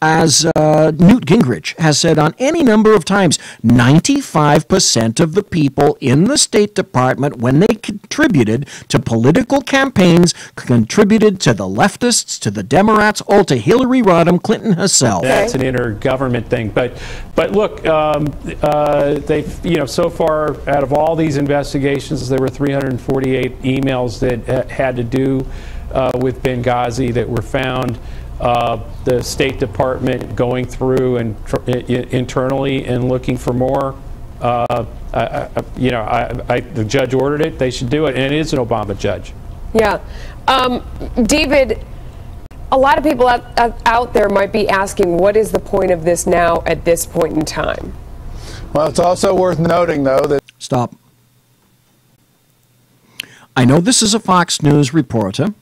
As Newt Gingrich has said on any number of times, 95% of the people in the State Department, when they contributed to political campaigns, contributed to the leftists, to the Democrats, or to Hillary Rodham Clinton herself. That's an intergovernment thing. But look, they've, so far, out of all these investigations, there were 348 emails that had to do with Benghazi that were found. The State Department going through and internally and looking for more. The judge ordered it. They should do it, and it is an Obama judge. Yeah, David. A lot of people out there might be asking, what is the point of this now at this point in time? Well, it's also worth noting, though, that... Stop. I know this is a Fox News reporter.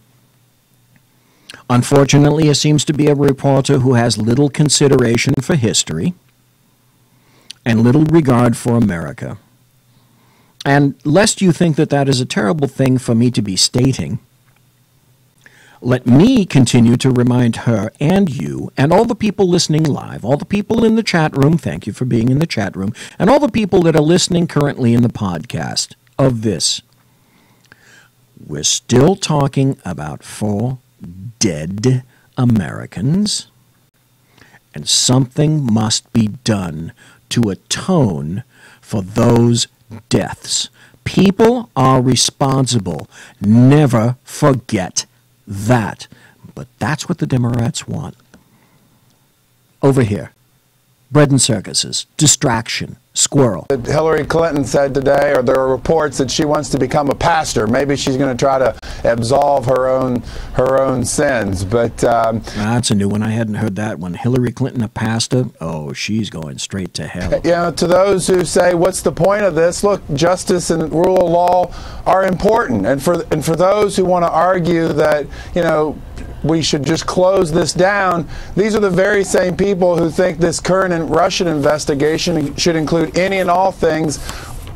Unfortunately, it seems to be a reporter who has little consideration for history and little regard for America. And lest you think that that is a terrible thing for me to be stating, let me continue to remind her and you and all the people listening live, all the people in the chat room, thank you for being in the chat room, and all the people that are listening currently in the podcast of this. We're still talking about 4 dead Americans, and something must be done to atone for those deaths. People are responsible. Never forget that. But that's what the Democrats want. Over here. Bread and circuses. Distraction. Squirrel. Hillary Clinton said today, or there are reports that she wants to become a pastor. Maybe she's going to try to absolve her own sins. But that's a new one. I hadn't heard that one. Hillary Clinton, a pastor? Oh, she's going straight to hell. To those who say, what's the point of this? Look, justice and rule of law are important. And for those who want to argue that, we should just close this down, these are the very same people who think this current Russian investigation should include any and all things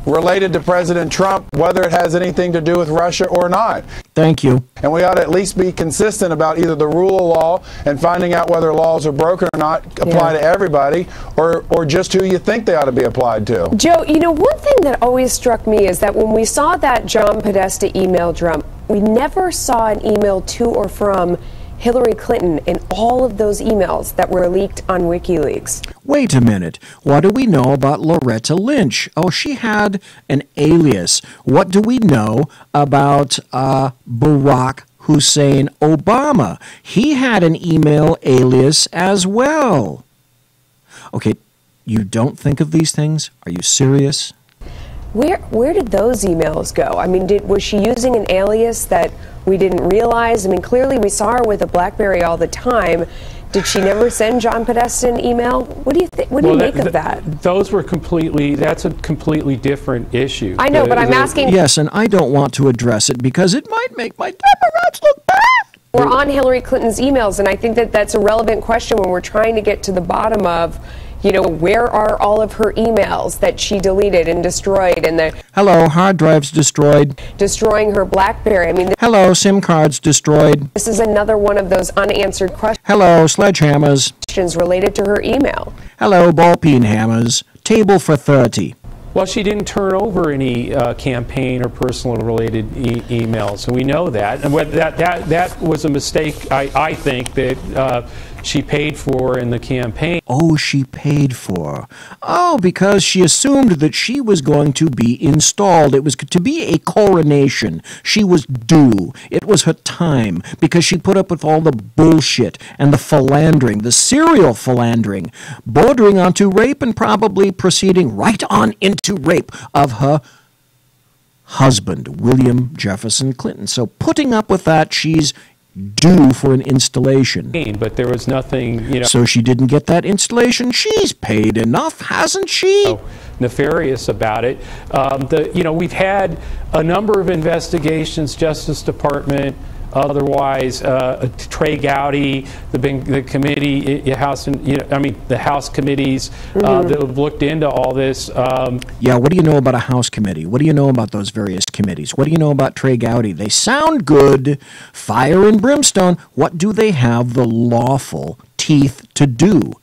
related to President Trump, whether it has anything to do with Russia or not. Thank you. And we ought to at least be consistent about either the rule of law and finding out whether laws are broken or not apply to everybody, or just who you think they ought to be applied to. Joe, one thing that always struck me is that when we saw that John Podesta email drum, we never saw an email to or from Hillary Clinton in all of those emails that were leaked on WikiLeaks. Wait a minute. What do we know about Loretta Lynch? Oh, she had an alias. What do we know about Barack Hussein Obama? He had an email alias as well. Okay, you don't think of these things? Are you serious? Where did those emails go? I mean, was she using an alias that we didn't realize? I mean, clearly we saw her with a BlackBerry all the time. Did she never send John Podesta an email? What do you think? What do you make of that? Those were that's a completely different issue. I know, but I'm asking. Yes, and I don't want to address it because it might make my Democrats look bad. We're on Hillary Clinton's emails, and I think that that's a relevant question when we're trying to get to the bottom of, you know, where are all of her emails that she deleted and destroyed, and Hello, hard drives destroyed. Destroying her BlackBerry. I mean, Hello, SIM cards destroyed. this is another one of those unanswered Hello, sledgehammers. questions related to her email. Hello, ball peen hammers. Table for 30. Well, she didn't turn over any campaign or personal related emails, and we know that. And that was a mistake, I think, that she paid for in the campaign. Oh, she paid for. Oh, because she assumed that she was going to be installed. It was to be a coronation. She was due. It was her time because she put up with all the bullshit and the philandering, the serial philandering, bordering onto rape and probably proceeding right on into rape of her husband, William Jefferson Clinton. So putting up with that, she's due for an installation. But there was nothing, you know. So she didn't get that installation. She's paid enough, hasn't she? Nefarious about it. You know, we've had a number of investigations, Justice Department, otherwise, Trey Gowdy, the committee, the House committees that have looked into all this. Yeah, what do you know about a House committee? What do you know about those various committees? What do you know about Trey Gowdy? They sound good, fire and brimstone. What do they have the lawful teeth to do?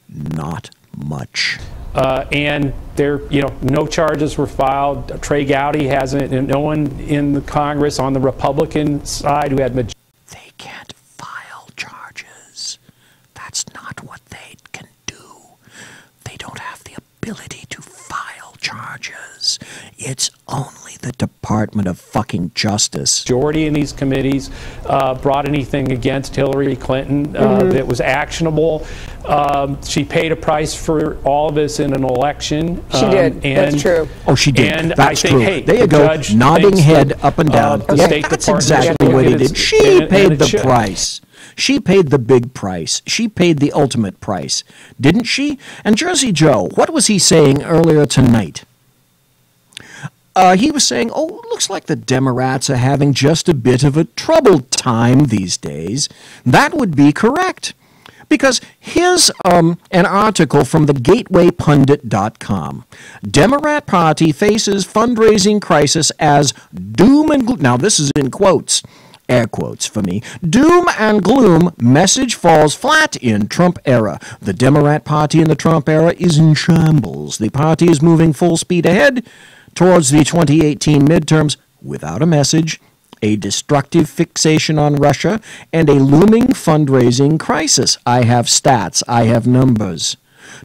Not much. And there, you know, no charges were filed. Trey Gowdy hasn't, and no one in the Congress on the Republican side who had They can't file charges. That's not what they can do. They don't have the ability to file charges. It's only the Department of fucking Justice. Majority in these committees brought anything against Hillary Clinton that was actionable. She paid a price for all of this in an election. She did. That's true. Oh, she did. And That's I think, true. Hey, there you the go, judge nodding head that, up and down. the Yeah, State that's Department exactly should what look he at did. it, She and paid it the should. price. She paid the big price. She paid the ultimate price, didn't she? And Jersey Joe, what was he saying earlier tonight? He was saying, oh, it looks like the Democrats are having just a bit of a troubled time these days. That would be correct. Because here's an article from the GatewayPundit.com. Democrat Party faces fundraising crisis as doom and gloom. Now, this is in quotes. Air quotes for me. Doom and gloom message falls flat in Trump era. The Democrat Party in the Trump era is in shambles. The party is moving full speed ahead towards the 2018 midterms without a message, a destructive fixation on Russia, and a looming fundraising crisis. I have stats. I have numbers.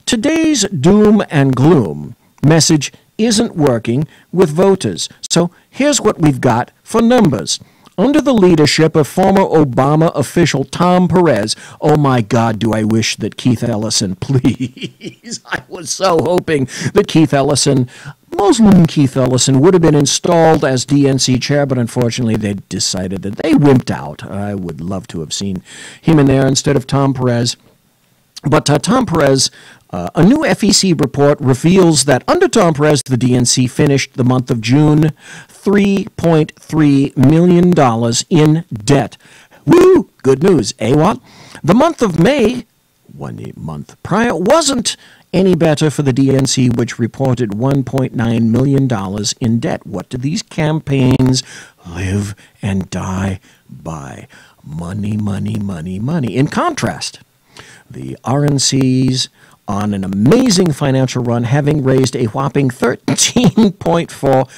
Today's doom and gloom message isn't working with voters. So here's what we've got for numbers. Under the leadership of former Obama official Tom Perez, oh my God, do I wish that Keith Ellison, please, I was so hoping that Keith Ellison, Muslim Keith Ellison, would have been installed as DNC chair, but unfortunately they decided that they wimped out. I would love to have seen him in there instead of Tom Perez. But Tom Perez, a new FEC report reveals that under Tom Perez, the DNC finished the month of June $3.3 million in debt. Woo! Good news, eh, what? The month of May, 1 month prior, wasn't any better for the DNC, which reported $1.9 million in debt. What do these campaigns live and die by? Money, money, money, money. In contrast, the RNCs on an amazing financial run, having raised a whopping $13.4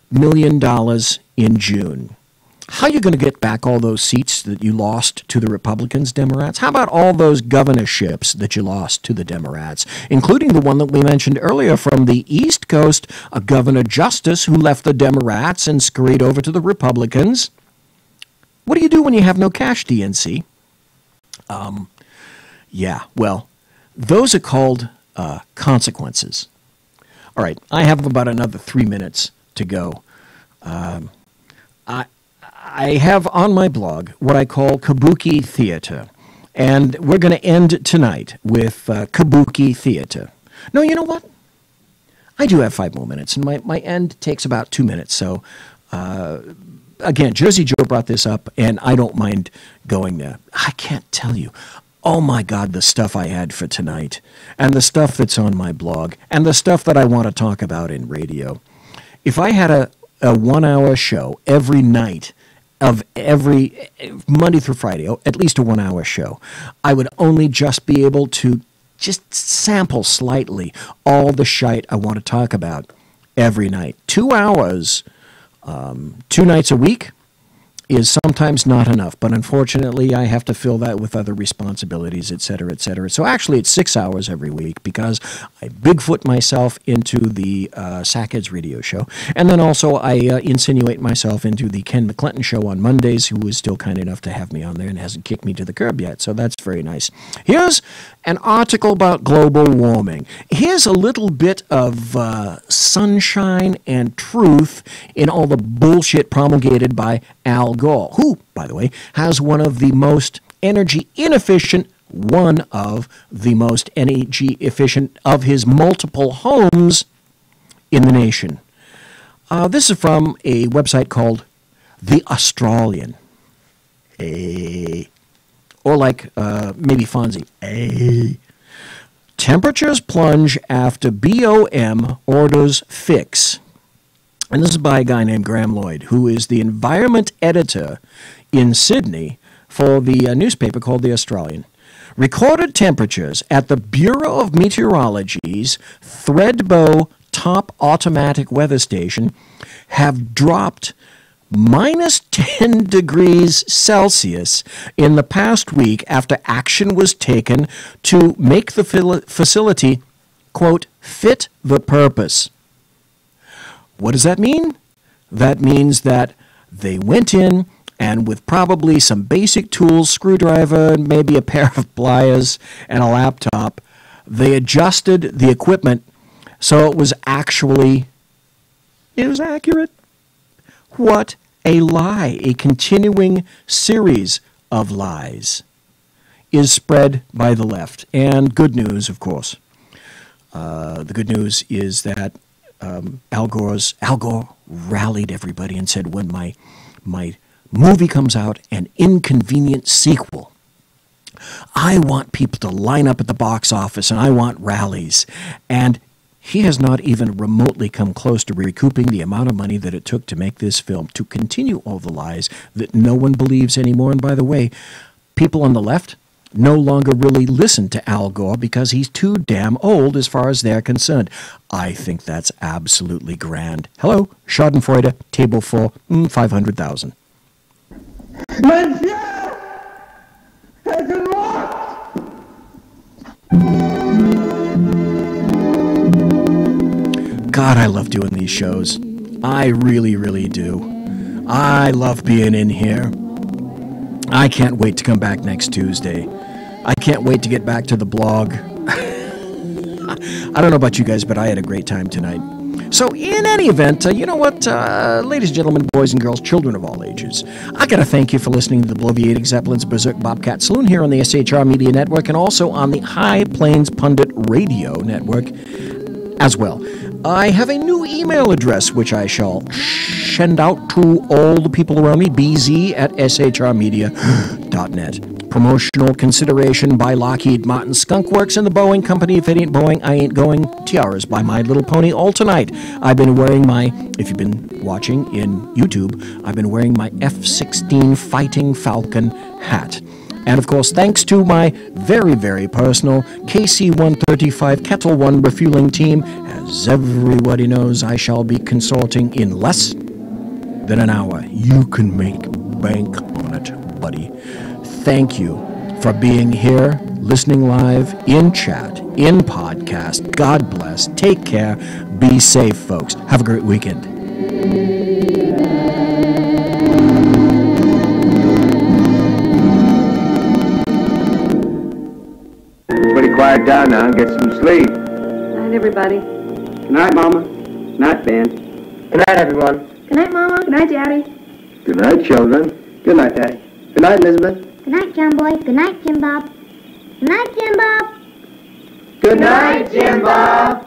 million in June. How are you going to get back all those seats that you lost to the Republicans, Democrats? How about all those governorships that you lost to the Democrats, including the one that we mentioned earlier from the East Coast, a Governor Justice who left the Democrats and scurried over to the Republicans? What do you do when you have no cash, DNC? Yeah, well, those are called consequences. All right, I have about another 3 minutes to go. I have on my blog what I call Kabuki Theater. And we're going to end tonight with Kabuki Theater. No, you know what? I do have 5 more minutes, and my end takes about 2 minutes. So, again, Jersey Joe brought this up, and I don't mind going there. I can't tell you. Oh, my God, the stuff I had for tonight, and the stuff that's on my blog, and the stuff that I want to talk about in radio. If I had a 1-hour show every night, of every Monday through Friday, at least a 1-hour show, I would only just be able to just sample slightly all the shite I want to talk about every night. 2 hours, 2 nights a week is sometimes not enough, but unfortunately I have to fill that with other responsibilities, et cetera, et cetera. So actually it's 6 hours every week because I Bigfoot myself into the Sackheads radio show, and then also I insinuate myself into the Ken McClinton show on Mondays, who is still kind enough to have me on there and hasn't kicked me to the curb yet, so that's very nice. Here's an article about global warming. Here's a little bit of sunshine and truth in all the bullshit promulgated by Al Gore, who, by the way, has one of the most energy inefficient of his multiple homes in the nation. This is from a website called The Australian. Or like maybe Fonzie. Temperatures plunge after BOM orders fix. And this is by a guy named Graham Lloyd, who is the environment editor in Sydney for the newspaper called The Australian. Recorded temperatures at the Bureau of Meteorology's Thredbo Top Automatic Weather Station have dropped minus 10 degrees Celsius in the past week after action was taken to make the facility, quote, fit the purpose. What does that mean? That means that they went in and with probably some basic tools, screwdriver, maybe a pair of pliers and a laptop, they adjusted the equipment so it was accurate. What a lie. A continuing series of lies is spread by the left. And good news, of course. The good news is that Al Gore rallied everybody and said, when my movie comes out, an inconvenient sequel, I want people to line up at the box office and I want rallies. And he has not even remotely come close to recouping the amount of money that it took to make this film, to continue all the lies that no one believes anymore. And by the way, people on the left no longer really listen to Al Gore because he's too damn old as far as they're concerned. I think that's absolutely grand. Hello, Schadenfreude, table for 500,000. God, I love doing these shows. I really, really do. I love being in here. I can't wait to come back next Tuesday. I can't wait to get back to the blog. I don't know about you guys, but I had a great time tonight. So in any event, you know what, ladies and gentlemen, boys and girls, children of all ages, I got to thank you for listening to the Bloviating Zeppelins Berserk Bobcat Saloon here on the SHR Media Network and also on the High Plains Pundit Radio Network as well. I have a new email address which I shall send out to all the people around me, bz@shrmedia.net. Promotional consideration by Lockheed Martin Skunk Works and the Boeing Company. If it ain't Boeing, I ain't going. Tiaras by My Little Pony all tonight. I've been wearing my, if you've been watching in YouTube, I've been wearing my F-16 Fighting Falcon hat. And of course, thanks to my very, very personal KC-135 Kettle One refueling team, as everybody knows, I shall be consulting in less than an hour. You can make bank on it, buddy. Thank you for being here, listening live, in chat, in podcast. God bless. Take care. Be safe, folks. Have a great weekend. Everybody quiet down now and get some sleep. Good night, everybody. Good night, Mama. Good night, Ben. Good night, everyone. Good night, Mama. Good night, Daddy. Good night, children. Good night, Daddy. Good night, Elizabeth. Good night, John Boy. Good night, Jim Bob. Good night, Jim Bob. Good night, Jim Bob.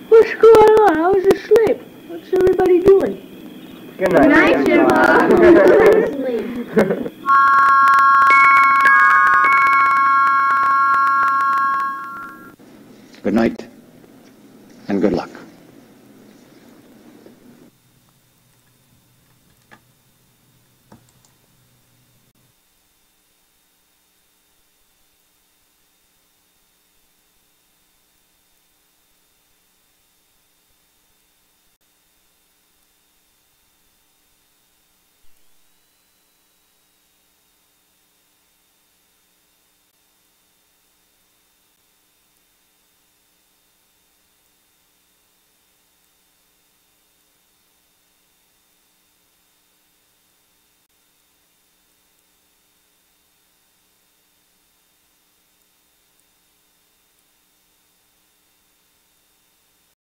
What's going on? I was asleep. What's everybody doing? Good night, Jim Bob. Good night, and good luck.